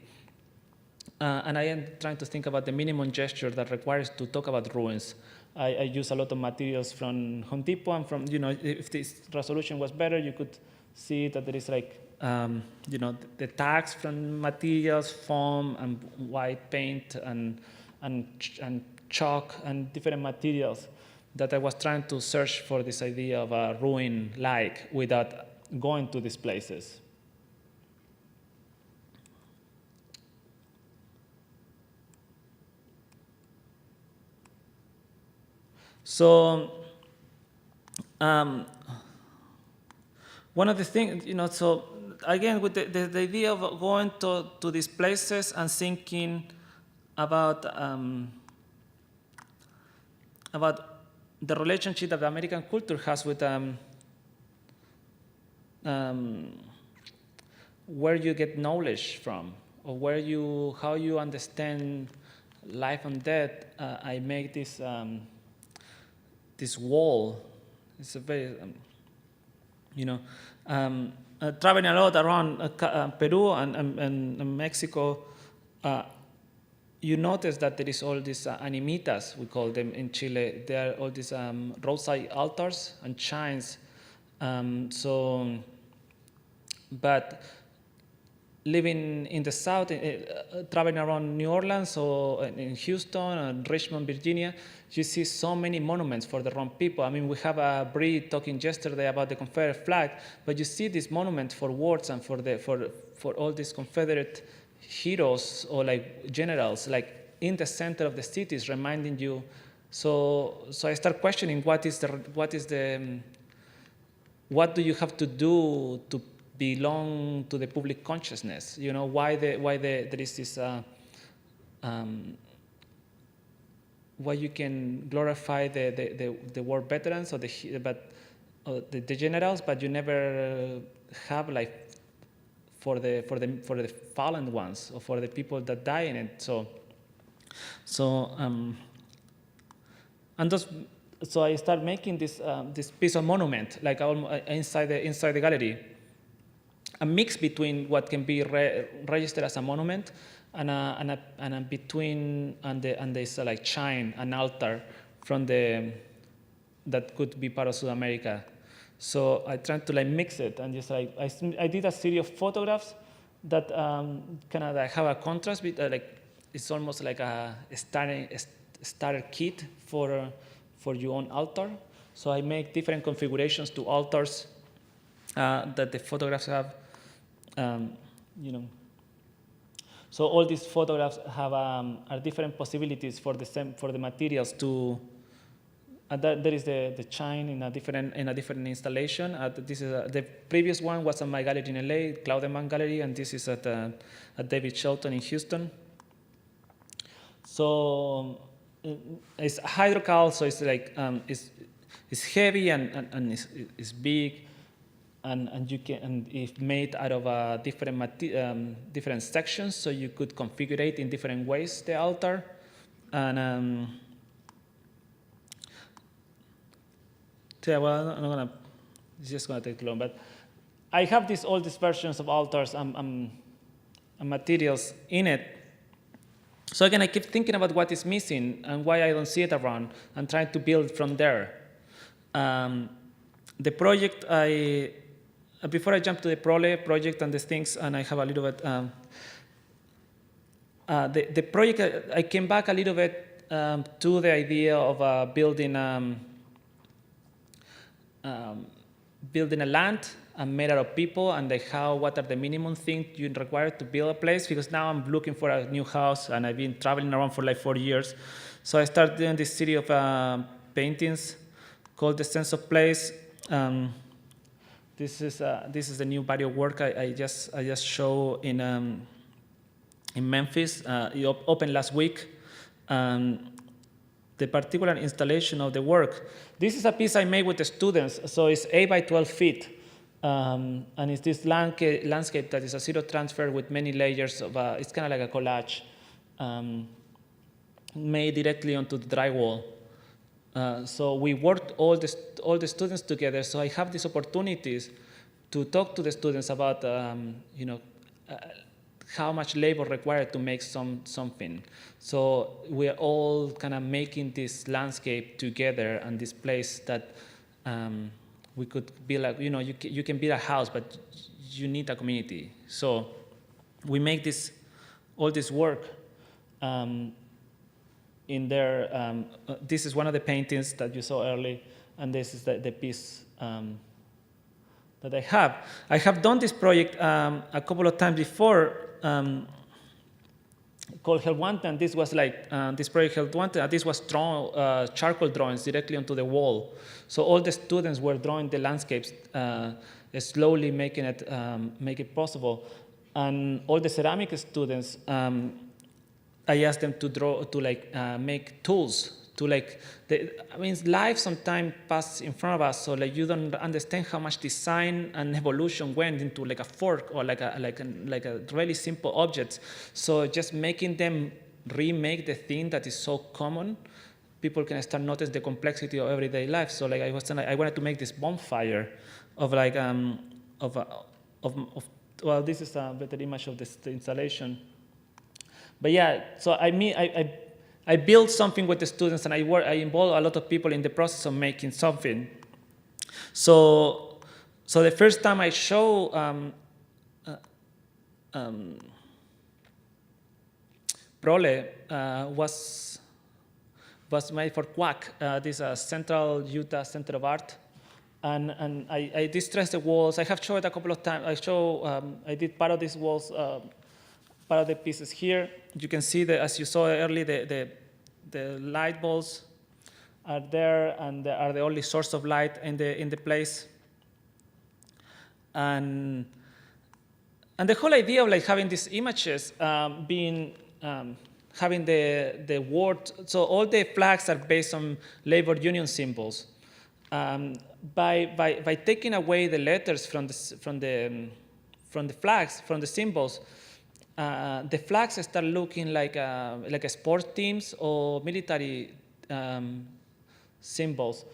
And I am trying to think about the minimum gesture that requires to talk about ruins. I use a lot of materials from Home Depot, and from, if this resolution was better, you could see that there is like, the tags from materials, foam and white paint and chalk and different materials that I was trying to search for this idea of a ruin-like without going to these places. So one of the things, so again, with the idea of going to these places and thinking about the relationship that the American culture has with where you get knowledge from, or how you understand life and death. I make this wall. It's a very, traveling a lot around Peru and Mexico, you notice that there is all these animitas, we call them in Chile. There are all these roadside altars and shrines. But living in the South, traveling around New Orleans or in Houston and Richmond, Virginia, you see so many monuments for the wrong people. I mean, we have a Bree talking yesterday about the Confederate flag, but you see these monuments for wars and for all these Confederate heroes or like generals, like in the center of the cities, reminding you. So I start questioning what do you have to do to belong to the public consciousness? Why there is this why you can glorify the war veterans or the generals, but you never have like for the fallen ones or for the people that die in it. And those so I started making this this piece of monument, like inside the gallery, a mix between what can be registered as a monument and a between and this like shrine, an altar from that could be part of South America. So I tried to like mix it and just like I did a series of photographs that kind of like have a contrast with like it's almost like a starter kit for your own altar. So I make different configurations to altars that the photographs have, you know. So all these photographs have are different possibilities for the materials to. There is the shine in a different installation. This is the previous one was at my gallery in LA, Klowden Mann Gallery, and this is at David Shelton in Houston. So it's hydrocal, so it's like it's heavy and it's big, and you can it's made out of different sections, so you could configure it in different ways the altar, and. Yeah, well, it's just gonna take long, but I have all these versions of altars and materials in it. So again, I keep thinking about what is missing and why I don't see it around, and trying to build from there. The project, before I jump to the Prole project and the things, and I have a little bit, the project, I came back a little bit to the idea of building building a land made out of people, and like what are the minimum things you require to build a place, because now I'm looking for a new house and I've been traveling around for like 4 years. So I started doing this series of paintings called The Sense of Place. This is the new body of work I just show in Memphis. It opened last week. The particular installation of the work. This is a piece I made with the students, so it's 8 by 12 feet, and it's this landscape that is a zero transfer with many layers of. It's kind of like a collage, made directly onto the drywall. So we worked all the students together. So I have these opportunities to talk to the students about, how much labor required to make something. So we are all kind of making this landscape together, and this place that we could build, like, you can build a house, but you need a community. So we make all this work in there. This is one of the paintings that you saw earlier, and this is the piece that I have. I have done this project a couple of times before, called Held Wanted, and this was like, this project Held Wanted, this was drawn, charcoal drawings directly onto the wall. So all the students were drawing the landscapes, slowly making it possible. And all the ceramic students, I asked them to draw, to make tools, life sometimes passes in front of us, so like you don't understand how much design and evolution went into like a fork or like a really simple object. So just making them remake the thing that is so common, people can start notice the complexity of everyday life. So like I wanted to make this bonfire of like well, this is a better image of the installation. But yeah, so I built something with the students, and I involve a lot of people in the process of making something. So the first time I show Prole was made for QUAC, this Central Utah Center of Art, and I distressed the walls. I have shown it a couple of times. I did part of these walls. Part of the pieces here, you can see that, as you saw earlier, the light bulbs are there, and they are the only source of light in the place. And the whole idea of like having these images having the word, so all the flags are based on labor union symbols. By taking away the letters from the flags, from the symbols. The flags start looking like a sports teams or military symbols.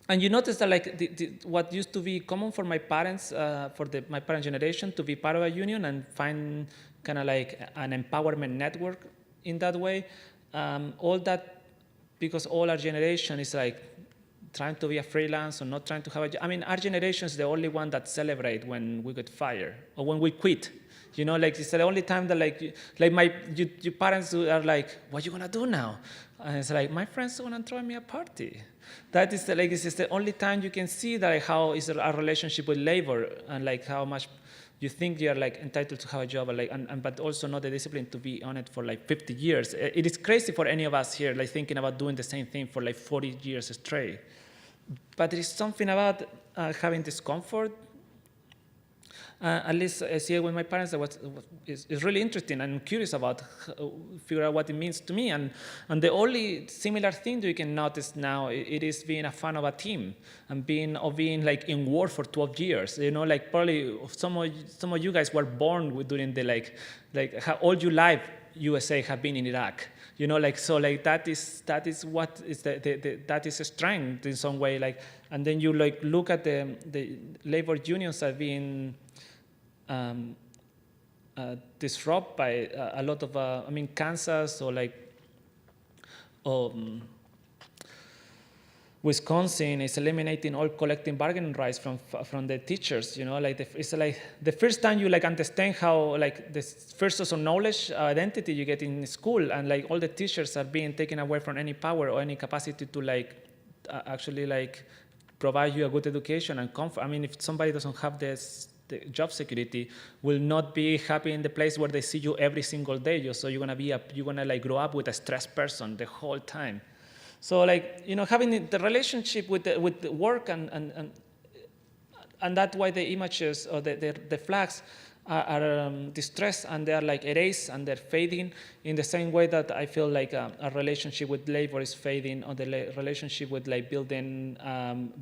And you notice that like what used to be common for my parents, my parents' generation, to be part of a union and find kind of like an empowerment network in that way, all that, because all our generation is like trying to be a freelance or not trying to have a job. I mean, our generation is the only one that celebrate when we get fired or when we quit. You know, like it's the only time that your parents are like, what are you gonna do now? And it's like, my friends are gonna throw me a party. That is it's the only time you can see that how is our relationship with labor and like how much you think you're like entitled to have a job, but also not the discipline to be on it for like 50 years. It is crazy for any of us here, like thinking about doing the same thing for like 40 years straight. But there is something about having discomfort. At least I see it with my parents that is really interesting, and I'm curious about figure out what it means to me. And the only similar thing that you can notice now, it is being a fan of a team and being like in war for 12 years. You know, like probably some of you guys were born during the like how all your life USA have been in Iraq. You know, like so, like that is what is that is a strength in some way. Like, and then you like look at the labor unions are being disrupted by a lot of Kansas or like Wisconsin is eliminating all collective bargaining rights from the teachers. You know, like it's like the first time you like understand how like the first source of knowledge identity you get in school, and like all the teachers are being taken away from any power or any capacity to like actually like provide you a good education and comfort. I mean, if somebody doesn't have the job security, will not be happy in the place where they see you every single day. So you're gonna like grow up with a stressed person the whole time. So like, you know, having the relationship with the work and that's why the images or the flags are distressed and they are like erased and they're fading in the same way that I feel like a relationship with labor is fading, or the relationship with like building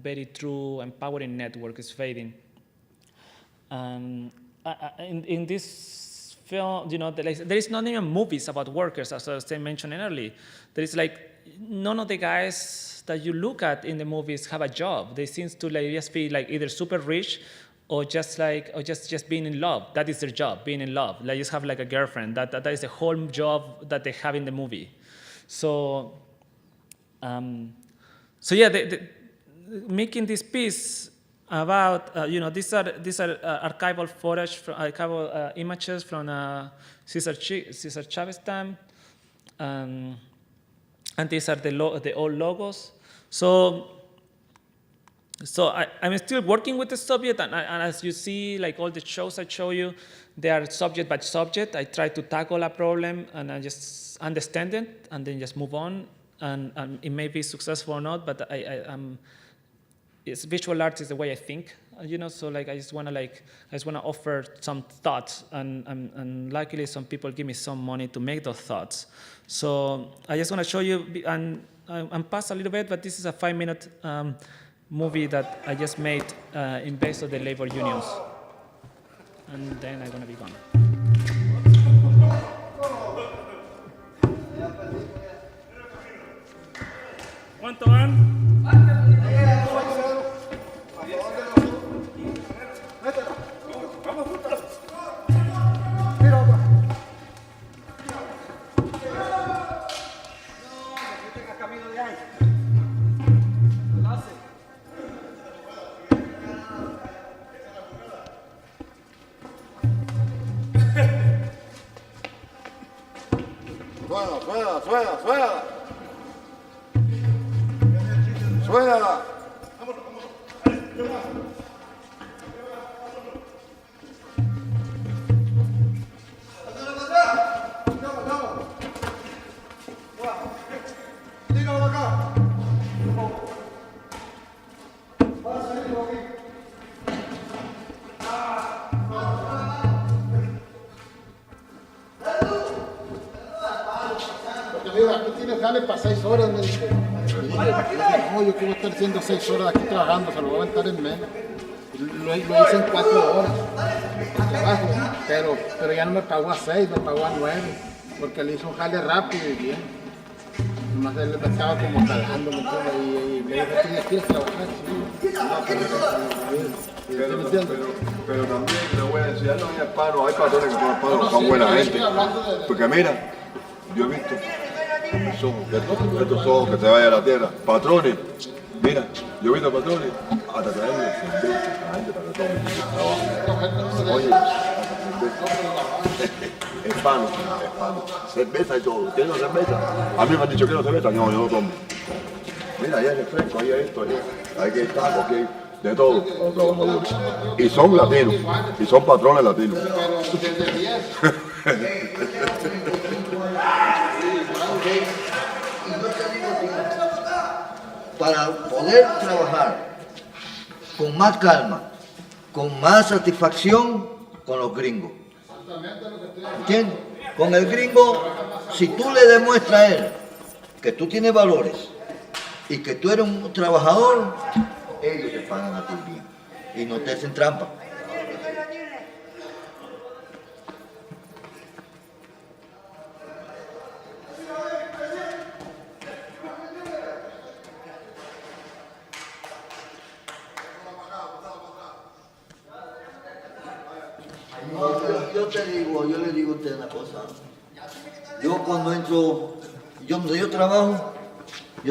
very true empowering network is fading. In this film, you know, there is not even movies about workers, as I was mentioning earlier. There is like none of the guys that you look at in the movies have a job. They seem to like just be like either super rich or just being in love. That is their job, being in love. Like just have like a girlfriend. That is the whole job that they have in the movie. So yeah, making this piece about you know, these are archival footage, archival images from Cesar Chavez time. And these are the old logos. So I'm still working with the subject, and as you see, like all the shows I show you, they are subject by subject. I try to tackle a problem, and I just understand it, and then just move on. And it may be successful or not, but it's visual art is the way I think, you know. So like I just wanna offer some thoughts, and luckily some people give me some money to make those thoughts. So I just want to show you, and I'm past a little bit, but this is a 5-minute movie that I just made in base of the labor unions, and then I'm gonna be gone. ¿Cuánto van? Suena. Aquí tienes jale para 6 horas, me dice. No, yo quiero estar haciendo 6 horas aquí trabajando, se lo voy a aventar en menos. Lo hice en 4 horas de trabajo, pero ya no me pagó a 6, me pagó a 9, porque le hizo un jale rápido y bien. Nomás él me estaba como calando, ¿me entiendes? Y me dijo, ¿tú me quieres trabajar? Sí. Pero también le voy a decir, no hay paro, hay patrones que son paros, son buena gente. Porque mira, yo he visto con mis ojos, estos ojos que se vayan a la tierra, patrones, mira, yo he visto patrones hasta traerle cerveza a la gente para que tome trabajo. Oye, es pano, cerveza y todo. ¿Tienes cerveza? A mí me han dicho que no cerveza, no, yo no tomo. Mira, ahí hay refresco, ahí hay esto, ahí hay tacos, aquí hay de todo, los trabajadores. Y son latinos, y son patrones latinos. Para poder trabajar con más calma, con más satisfacción con los gringos. ¿Entiendes? Con el gringo, si tú le demuestras a él que tú tienes valores y que tú eres un trabajador, ellos te pagan a ti bien y no te hacen trampa. Yo le digo a usted una cosa. Yo cuando entro, donde yo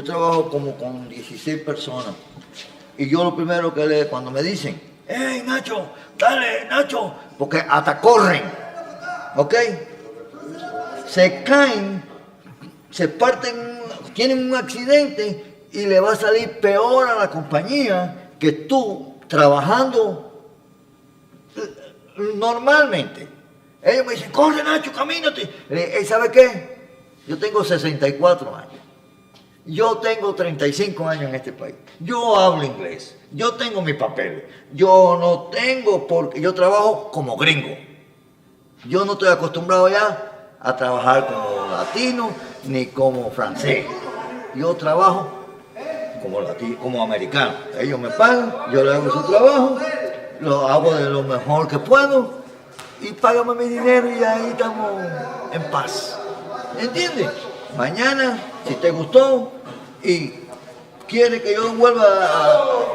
trabajo como con 16 personas. Y yo lo primero que cuando me dicen, ¡hey Nacho! ¡Dale, Nacho! Porque hasta corren, ¿ok? Se caen, se parten, tienen un accidente y le va a salir peor a la compañía que tú trabajando normalmente. Ellos me dicen, corre Nacho, camínate. ¿Sabe qué? Yo tengo 64 años. Yo tengo 35 años en este país. Yo hablo inglés. Yo tengo mis papeles. Yo no tengo, porque yo trabajo como gringo. Yo no estoy acostumbrado ya a trabajar como latino ni como francés. Yo trabajo como latino, como americano. Ellos me pagan, yo le hago su trabajo, lo hago de lo mejor que puedo y págame mi dinero y ahí estamos en paz. ¿Entiendes? Mañana, si te gustó y quiere que yo vuelva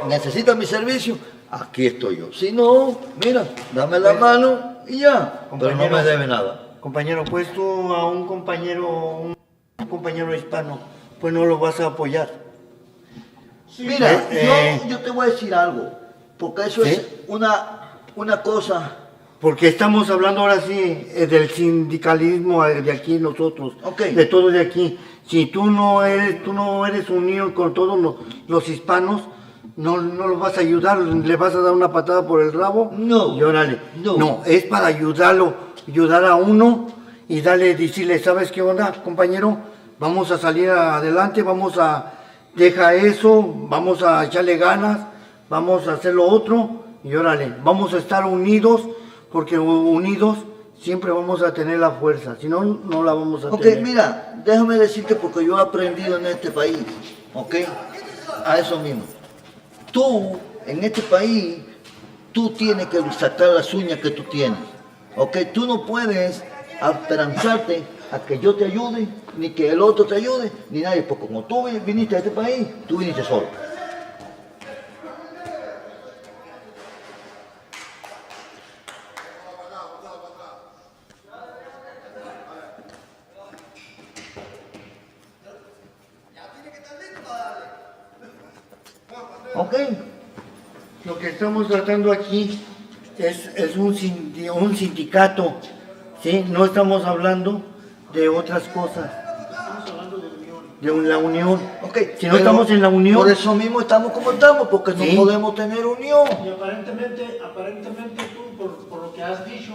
necesita mi servicio, aquí estoy yo. Si no, mira, dame la mano y ya, pero no me debe nada. Compañero, pues tú a un compañero hispano, pues no lo vas a apoyar. Sí, mira, yo te voy a decir algo, porque eso es una cosa. Porque estamos hablando ahora sí del sindicalismo de aquí nosotros, de todos de aquí. Si tú no eres unido con todos los hispanos, no los vas a ayudar, le vas a dar una patada por el rabo. No. Y órale. No, es para ayudar a uno y decirle, ¿sabes qué onda, compañero? Vamos a salir adelante, deja eso, vamos a echarle ganas, vamos a hacer lo otro y órale, vamos a estar unidos. Porque unidos siempre vamos a tener la fuerza, si no, no la vamos a tener. Ok, mira, déjame decirte porque yo he aprendido en este país, ok, a eso mismo. Tú, en este país, tú tienes que sacar las uñas que tú tienes, ok. Tú no puedes esperanzarte a que yo te ayude, ni que el otro te ayude, ni nadie, porque como tú viniste a este país, tú viniste solo. Ok, lo que estamos tratando aquí es un sindicato, ¿sí? No estamos hablando de otras cosas. Estamos hablando de la unión. Okay, si no estamos en la unión. Por eso mismo estamos como estamos, porque no podemos tener unión. Y aparentemente tú, por lo que has dicho,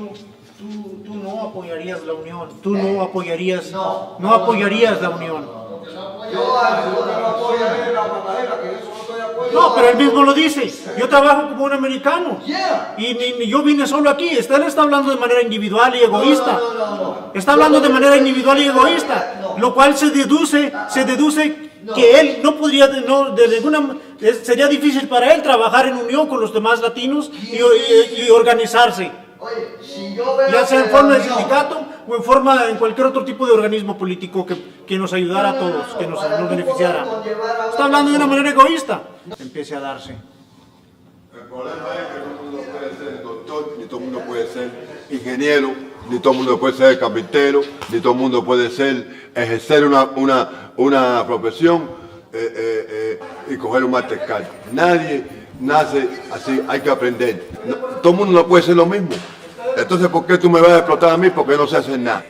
tú no apoyarías la unión. Tú no apoyarías, no apoyarías la unión. Yo no apoyo la mamadera, que eso no estoy de acuerdo. No, pero él mismo lo dice. Yo trabajo como un americano. Y yo vine solo aquí. Él está hablando de manera individual y egoísta. Está hablando de manera individual y egoísta. Lo cual se deduce que él no podría, sería difícil para él trabajar en unión con los demás latinos y organizarse. Oye, si yo veo ya sea en forma de sindicato o en cualquier otro tipo de organismo político que nos ayudara a todos, que nos beneficiara. Está hablando de una manera egoísta. Empiece a darse. El problema es que todo el mundo puede ser doctor, ni todo el mundo puede ser ingeniero, ni todo el mundo puede ser carpintero, ni todo el mundo puede ejercer una profesión y coger un mastercard. Nadie nace así, hay que aprender. Todo el mundo no puede ser lo mismo. Entonces, ¿por qué tú me vas a explotar a mí? Porque no sé hacer nada.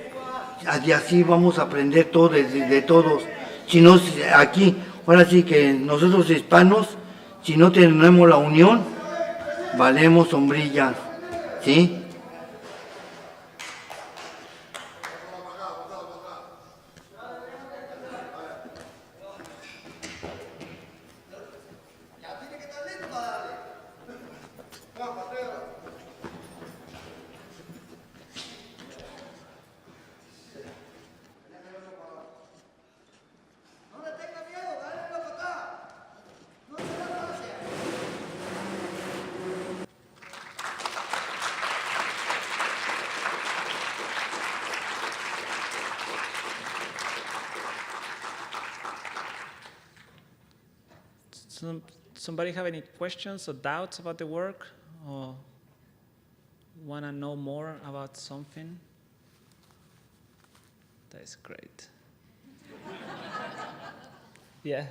Y así vamos a aprender todo de todos. Si no, aquí, ahora sí que nosotros hispanos, si no tenemos la unión, valemos sombrillas, ¿sí? Somebody have any questions or doubts about the work, or want to know more about something? That is great. Yeah.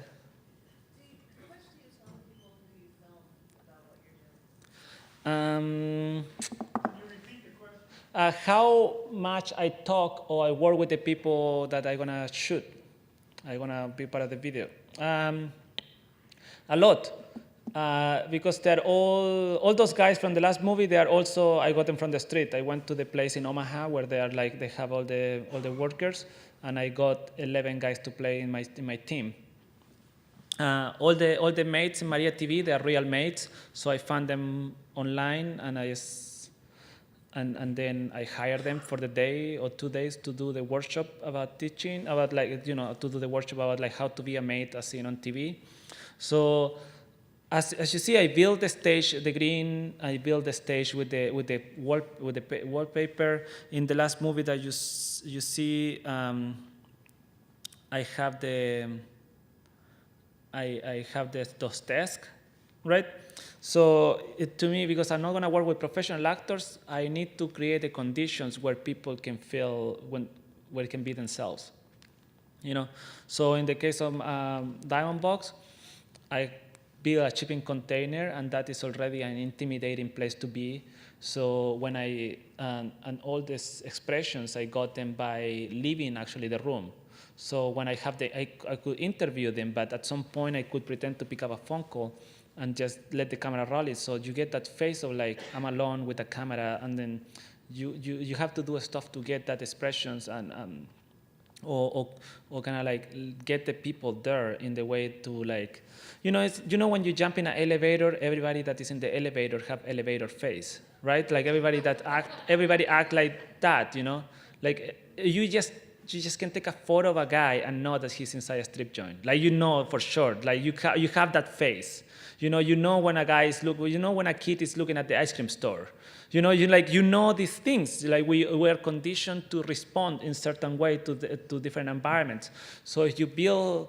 How much I talk or I work with the people that I'm gonna shoot, I'm gonna be part of the video. A lot, because they're all those guys from the last movie. They are also, I got them from the street. I went to the place in Omaha where they have all the workers, and I got 11 guys to play in my team. All the mates in Maria TV, they are real mates. So I found them online, and then I hired them for the day or 2 days to do the workshop about teaching, about to do the workshop about how to be a mate as seen on TV. So as you see, I built the stage, the green. I built the stage with the wallpaper. In the last movie that you see, I have those desks, right? So to me, because I'm not going to work with professional actors, I need to create the conditions where people can feel where it can be themselves. So in the case of Diamond Box, I build a shipping container, and that is already an intimidating place to be. So when and all these expressions, I got them by leaving actually the room. So when I could interview them, but at some point I could pretend to pick up a phone call and just let the camera roll it. So you get that face of I'm alone with the camera, and then you have to do stuff to get that expressions or kind of get the people there in the way to when you jump in an elevator, everybody that is in the elevator have elevator face, right? Everybody act like that, you just can take a photo of a guy and know that he's inside a strip joint. For sure, you have that face. You know when a guy is when a kid is looking at the ice cream store. You know these things. We are conditioned to respond in certain way to different environments. So if you build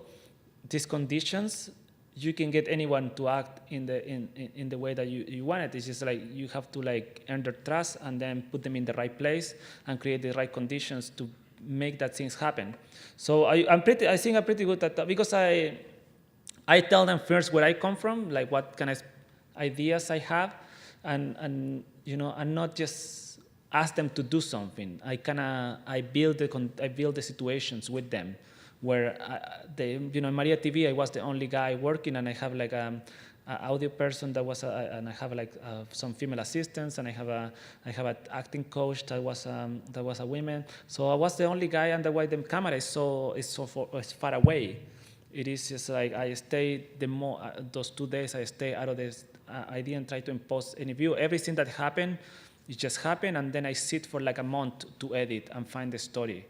these conditions, you can get anyone to act in the way that you want it. It's just you have to earn their trust and then put them in the right place and create the right conditions to make that things happen. So I think I'm pretty good at that, because I tell them first where I come from, what kind of ideas I have, and not just ask them to do something. I build the situations with them, where in Maria TV I was the only guy working, and I have an audio person and I have some female assistants, and I have an acting coach that was a woman. So I was the only guy, and the way the camera is so far away. It is just I stayed those 2 days. I stayed out of this. I didn't try to impose any view. Everything that happened, it just happened, and then I sit for a month to edit and find the story.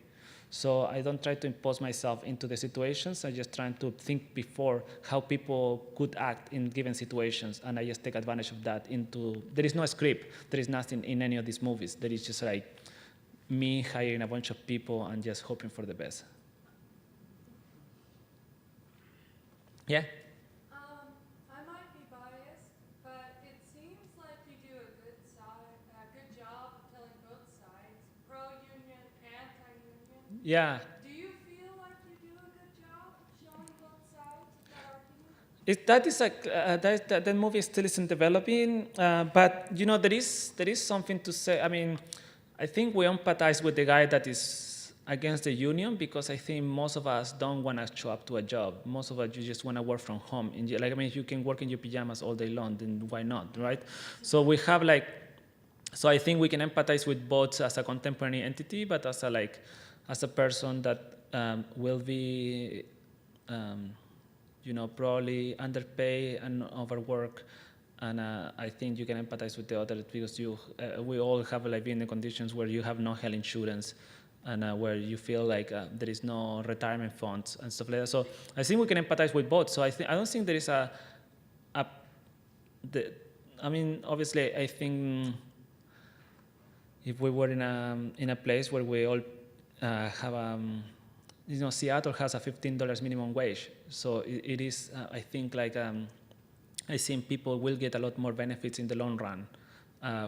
So I don't try to impose myself into the situations. I just try to think before how people could act in given situations, and I just take advantage of that. There is no script. There is nothing in any of these movies. There is just me hiring a bunch of people and just hoping for the best. Yeah? I might be biased, but it seems like you do a good job of telling both sides, pro-union, anti-union. Yeah. Do you feel like you do a good job of showing both sides of that argument? That movie still isn't developing, but there is something to say. I mean, I think we empathize with the guy that is against the union because I think most of us don't want to show up to a job. Most of us, you just want to work from home. If you can work in your pajamas all day long, then why not, right? So we have so I think we can empathize with both as a contemporary entity, but as a person that will be, probably underpaid and overworked. And I think you can empathize with the other because we all have been in the conditions where you have no health insurance and where you feel like there is no retirement funds and stuff like that. So I think we can empathize with both. So I don't think there is obviously I think if we were in a place where we all have Seattle has a $15 minimum wage. So it is, I think I think people will get a lot more benefits in the long run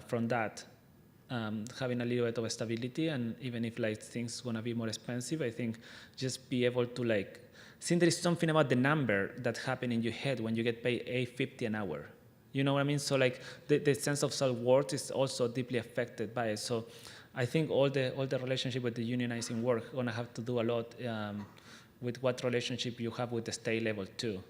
from that. Having a little bit of stability, and even if things gonna be more expensive, I think just be able to think there is something about the number that happen in your head when you get paid $8.50 an hour. You know what I mean? So the sense of self-worth is also deeply affected by it. So I think all the relationship with the unionizing work gonna have to do a lot with what relationship you have with the state level too.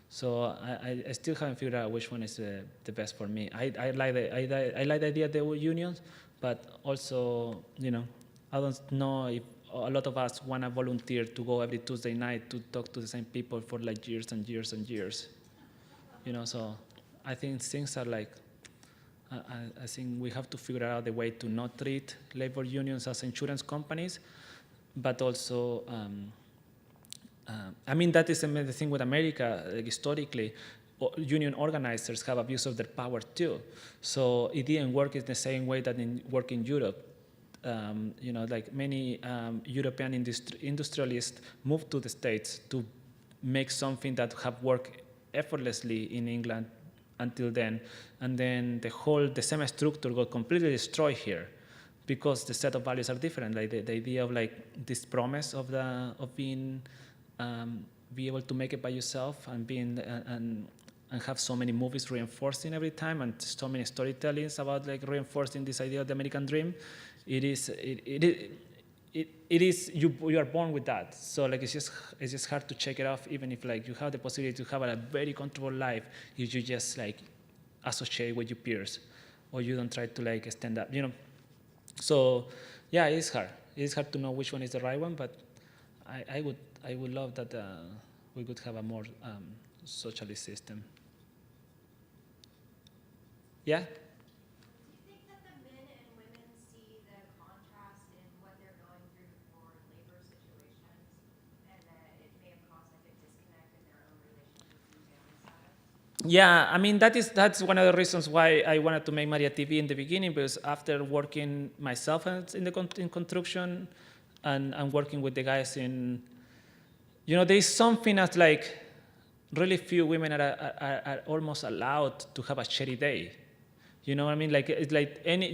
So I still haven't figured out which one is the best for me. I like the idea of the unions, but also, I don't know if a lot of us want to volunteer to go every Tuesday night to talk to the same people for years and years and years. So I think things are I think we have to figure out the way to not treat labor unions as insurance companies, but also, that is the thing with America. Historically, union organizers have abused of their power too. So it didn't work in the same way that it worked in Europe. Many European industrialists moved to the States to make something that have worked effortlessly in England until then. And then the same structure got completely destroyed here because the set of values are different. The idea of this promise of being be able to make it by yourself and being and have so many movies reinforcing every time and so many storytellings about reinforcing this idea of the American dream. It is you are born with that. So it's just hard to check it off, even if you have the possibility to have a very comfortable life if you just associate with your peers or you don't try to stand up. So yeah, it's hard. It's hard to know which one is the right one, but I would love that we could have a more socialist system. Yeah? Do you think that the men and women see the contrast in what they're going through for labor situations, and that it may have caused a disconnect in their own relationships and family side? Yeah, that's one of the reasons why I wanted to make Maria TV in the beginning, because after working myself in construction and working with the guys in, there is something that's really few women are almost allowed to have a shitty day. You know what I mean?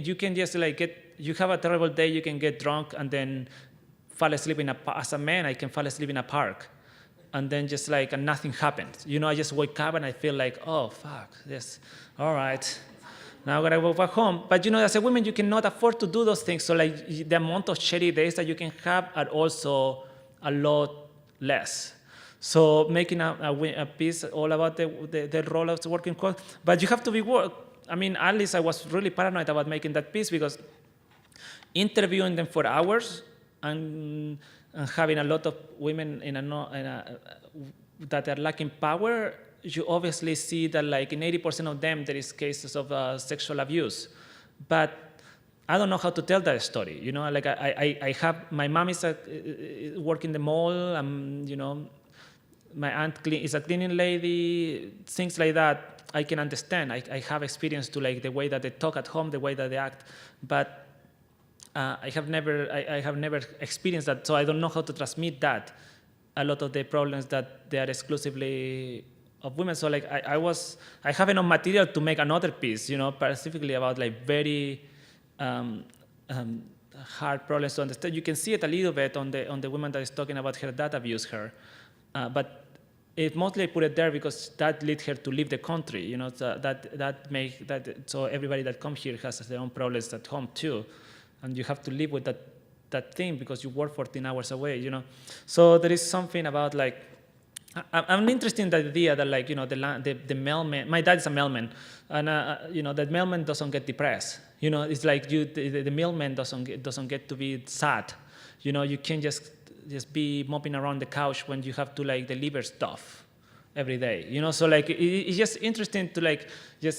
You can just you have a terrible day, you can get drunk and then fall asleep as a man, I can fall asleep in a park. And then just and nothing happens. I just wake up and I feel oh, fuck, this, all right. Now I gotta go back home. But as a woman, you cannot afford to do those things. So the amount of shitty days that you can have are also a lot less. So making a piece all about the role of the working class, but you have to be at least I was really paranoid about making that piece because interviewing them for hours and having a lot of women that are lacking power, you obviously see that in 80% of them there is cases of sexual abuse. But I don't know how to tell that story. I have, my mom is working the mall, my aunt is a cleaning lady, things like that. I can understand. I have experience to the way that they talk at home, the way that they act. But I have never experienced that, so I don't know how to transmit that. A lot of the problems that they are exclusively of women. So like I have enough material to make another piece, specifically about like very hard problems to understand. You can see it a little bit on the woman that is talking about her dad abused her, but it mostly I put it there because that led her to leave the country. So everybody that comes here has their own problems at home too, and you have to live with that thing because you work 14 hours away. So there is something about like I'm interested in the idea that like the mailman. My dad is a mailman, and that mailman doesn't get depressed. It's like the mailman doesn't get to be sad. You can't just be mopping around the couch when you have to like deliver stuff every day. So like it's just interesting to like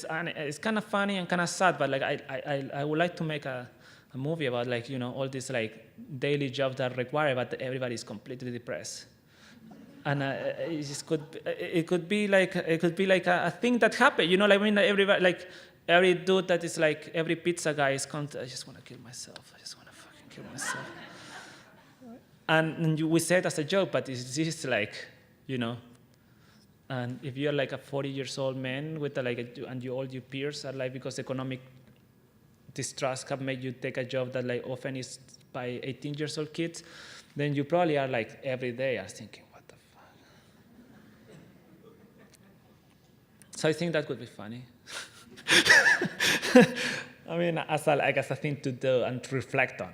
and it's kind of funny and kind of sad, but like I would like to make a movie about like all these like daily jobs that require, but everybody is completely depressed. And it could be like a thing that happened, everybody, like every dude that is like every pizza guy is I just want to kill myself. I just want to fucking kill myself. And we say it as a joke, but it's just like, and if you're like a 40 years old man with and all your peers are like, because economic distrust have made you take a job that like often is by 18 years old kids, then you probably are like every day are thinking, what the fuck? So I think that could be funny. I mean, as a thing to do and to reflect on.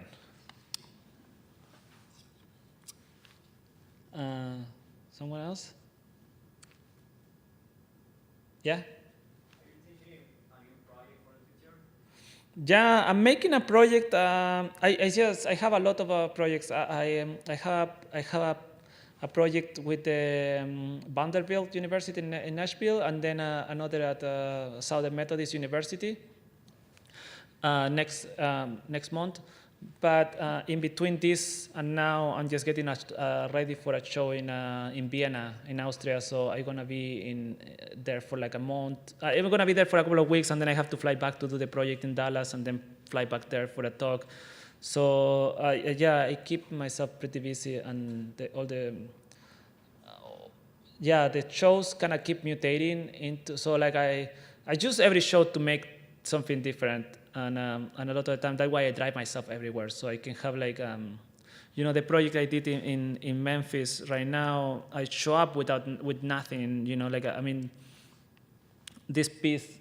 Someone else? Yeah? Yeah, I'm making a project. I have a lot of projects. I have a project with the Vanderbilt University in Nashville, and then another at Southern Methodist University next month. But in between this and now, I'm just getting ready for a show in Vienna, in Austria. So I'm gonna be there for like a month. I'm gonna be there for a couple of weeks, and then I have to fly back to do the project in Dallas, and then fly back there for a talk. So I keep myself pretty busy, and the shows kind of keep mutating into. So like I choose every show to make something different. And a lot of the time, that's why I drive myself everywhere, so I can have like, the project I did in Memphis right now, I show up with nothing, this piece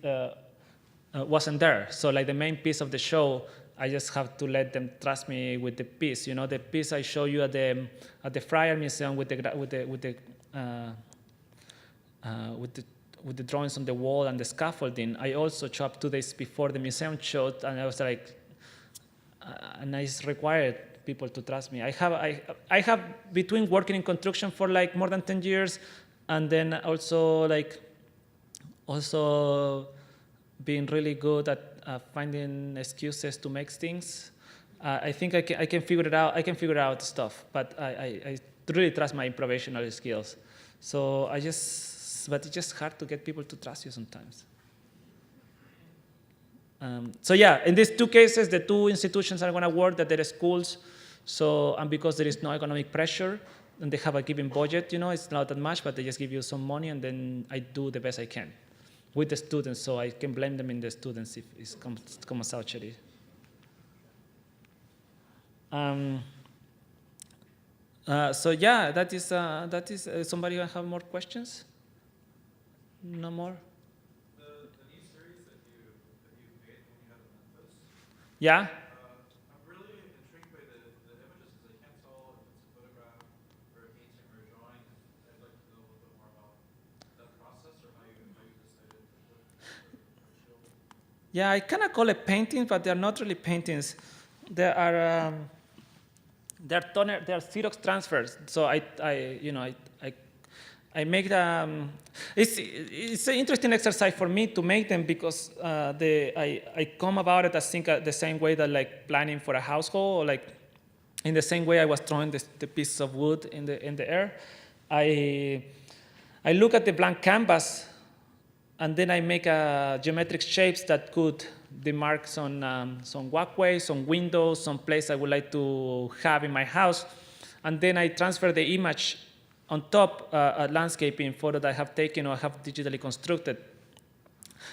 wasn't there. So like the main piece of the show, I just have to let them trust me with the piece. The piece I show you at the Fyre Art Museum with the drawings on the wall and the scaffolding, I also showed up 2 days before the museum showed, and I was like, and I just required people to trust me. I have between working in construction for like more than 10 years, and then also being really good at finding excuses to make things. I think I can figure it out. I can figure out stuff, but I really trust my improvisational skills. So but it's just hard to get people to trust you sometimes. So yeah, in these 2 cases, the 2 institutions are going to work, that they're schools. So, and because there is no economic pressure, and they have a given budget, it's not that much, but they just give you some money, and then I do the best I can with the students, so I can blame them in the students if it comes out shitty. So yeah, that is somebody have more questions? No more? The new series that you made when you had in Memphis. Yeah? I'm really intrigued by the images because I can't tell if it's a photograph or a painting or a drawing. I'd like to know a little bit more about that process or how you decided to put it. Yeah, I kind of call it paintings, but they're not really paintings. There are Xerox transfers. So I make them. It's an interesting exercise for me to make them because I come about it, I think, the same way that like planning for a household, or like in the same way I was throwing the pieces of wood in the air. I look at the blank canvas and then I make geometric shapes that could demark some walkways, some windows, some place I would like to have in my house. And then I transfer the image on top, a landscaping photo that I have taken or have digitally constructed.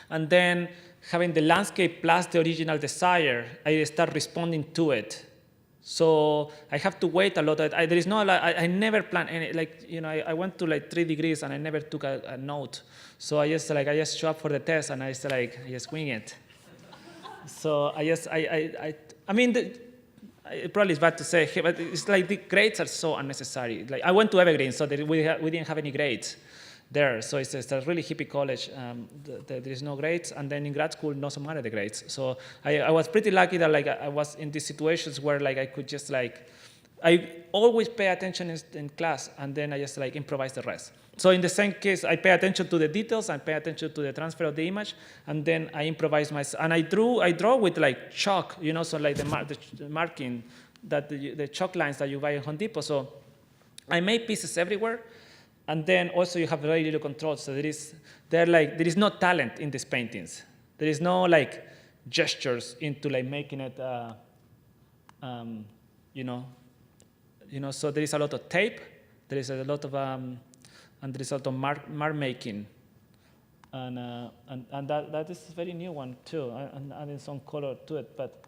And then having the landscape plus the original desire, I start responding to it. So I have to wait a lot. There is no, I never plan any, I went to 3 degrees and I never took a note. So I just show up for the test and I just wing it. So I mean, it probably is bad to say, but it's like the grades are so unnecessary. Like I went to Evergreen, so we didn't have any grades there. So it's a really hippie college. There is no grades, and then in grad school, not so matter the grades. So I was pretty lucky that I was in these situations where I could just I always pay attention in class, and then I just improvise the rest. So in the same case, I pay attention to the details, I pay attention to the transfer of the image, and then I improvise and I draw with chalk, so the marking, that the chalk lines that you buy in Home Depot. So I make pieces everywhere, and then also you have very little control. So there is no talent in these paintings. There is no gestures into making it, So there is a lot of tape. There is a lot of and there is a lot of mark making, and that is a very new one too. And adding some color to it, but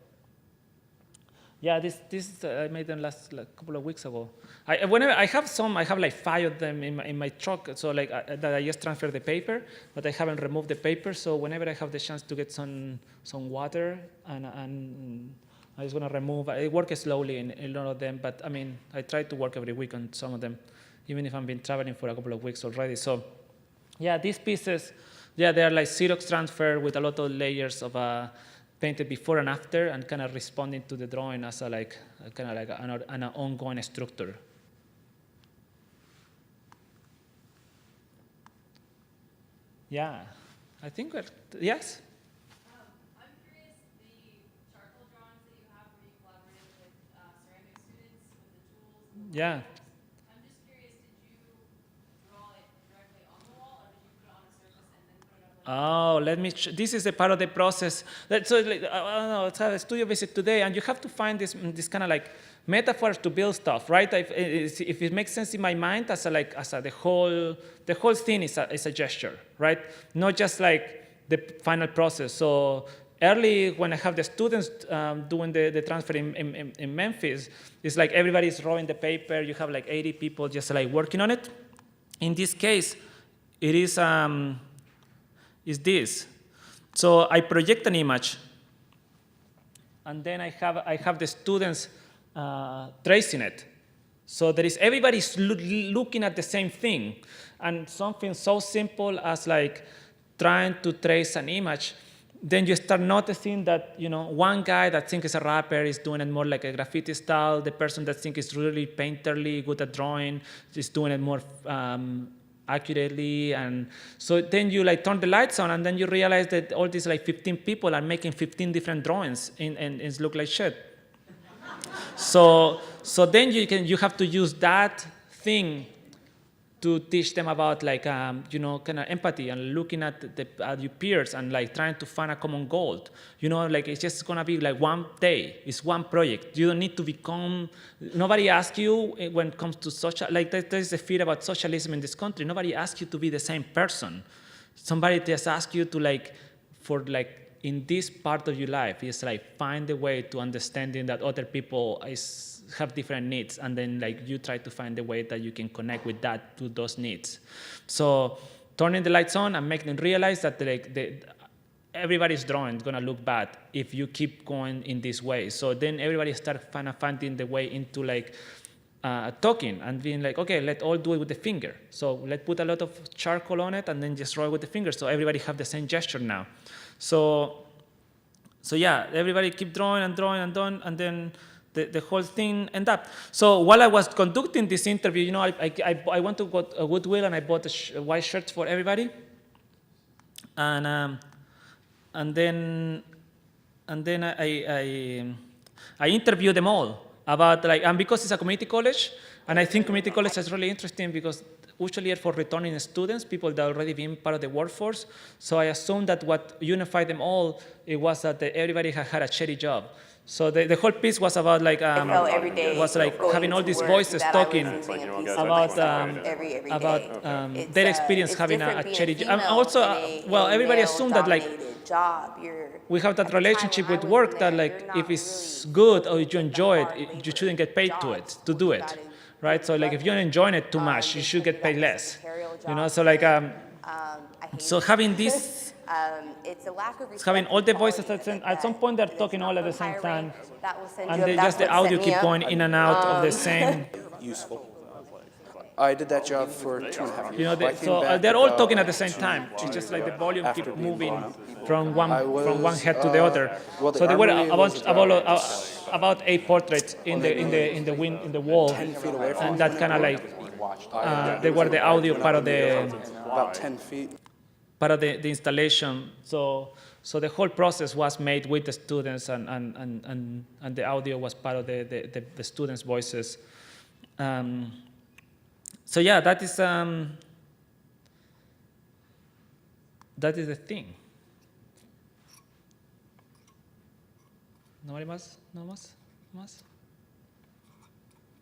yeah, this I made them last couple of weeks ago. Whenever I have 5 of them in my truck, so that I just transfer the paper, but I haven't removed the paper. So whenever I have the chance to get some water and I just want to remove. I work slowly in a lot of them, but I mean, I try to work every week on some of them, even if I've been traveling for a couple of weeks already. So yeah, these pieces, they are Xerox transfer with a lot of layers of painted before and after, and kind of responding to the drawing as an ongoing structure. Yeah, I think yes? Yeah. I'm just curious, did you draw it directly on the wall, or did you put it on a surface and then put it up on This is a part of the process. I don't know, let's have a studio visit today, and you have to find this kind of metaphors to build stuff, right? If it makes sense in my mind, the whole thing is a gesture, right? Not just the final process. So early, when I have the students doing the transfer in Memphis, it's everybody's drawing the paper. You have 80 people just working on it. In this case, it is this. So I project an image, and then I have the students tracing it. So everybody's looking at the same thing, and something so simple as trying to trace an image. Then you start noticing that, one guy that thinks is a rapper is doing it more like a graffiti style. The person that thinks is really painterly, good at drawing, is doing it more accurately. And so then you turn the lights on, and then you realize that all these 15 people are making 15 different drawings, and it look like shit. So then you have to use that thing to teach them about kind of empathy and looking at your peers and trying to find a common goal. It's just gonna be one day. It's one project. You don't need to become. Nobody asks you when it comes to social. There's a fear about socialism in this country. Nobody asks you to be the same person. Somebody just asks you to in this part of your life, is find a way to understanding that other people have different needs, and then you try to find a way that you can connect with that to those needs. So turning the lights on and making them realize that everybody's drawing is gonna look bad if you keep going in this way. So then everybody start finding the way into talking and being okay, let's all do it with the finger. So let's put a lot of charcoal on it and then just draw it with the finger. So everybody have the same gesture now. So yeah, everybody keep drawing and drawing and drawing, and then the whole thing end up. So while I was conducting this interview, I went to Goodwill and I bought white shirts for everybody, and then I interviewed them all about and because it's a community college, and I think community college is really interesting because usually are for returning students, people that already been part of the workforce. So I assumed that what unified them all, it was that everybody had a shitty job. So the whole piece was about like having all these voices talking about their experience having a shitty job. And also, well, everybody assumed that like we have that relationship with work that like if it's good or you enjoy it, you shouldn't get paid to do it, right? So like if you're enjoying it too much, you should get paid less, you know. So like so having this. It's a lack of having all the voices at some point they're talking all at the same time, and they just the audio keep going in and out of the same. Useful. I did that job for 2.5 years. You know, so they're all talking at the same time. It's just like the volume keeps moving from one head to the other. So there were about 8 portraits in the wall, and that kind of like they were the audio part of the about 10 feet. Part of the installation. So the whole process was made with the students, and the audio was part of the students' voices. So yeah, that is the thing. Nobody más? No más?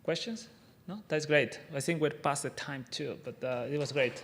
Questions? No? That's great. I think we're past the time too, but it was great.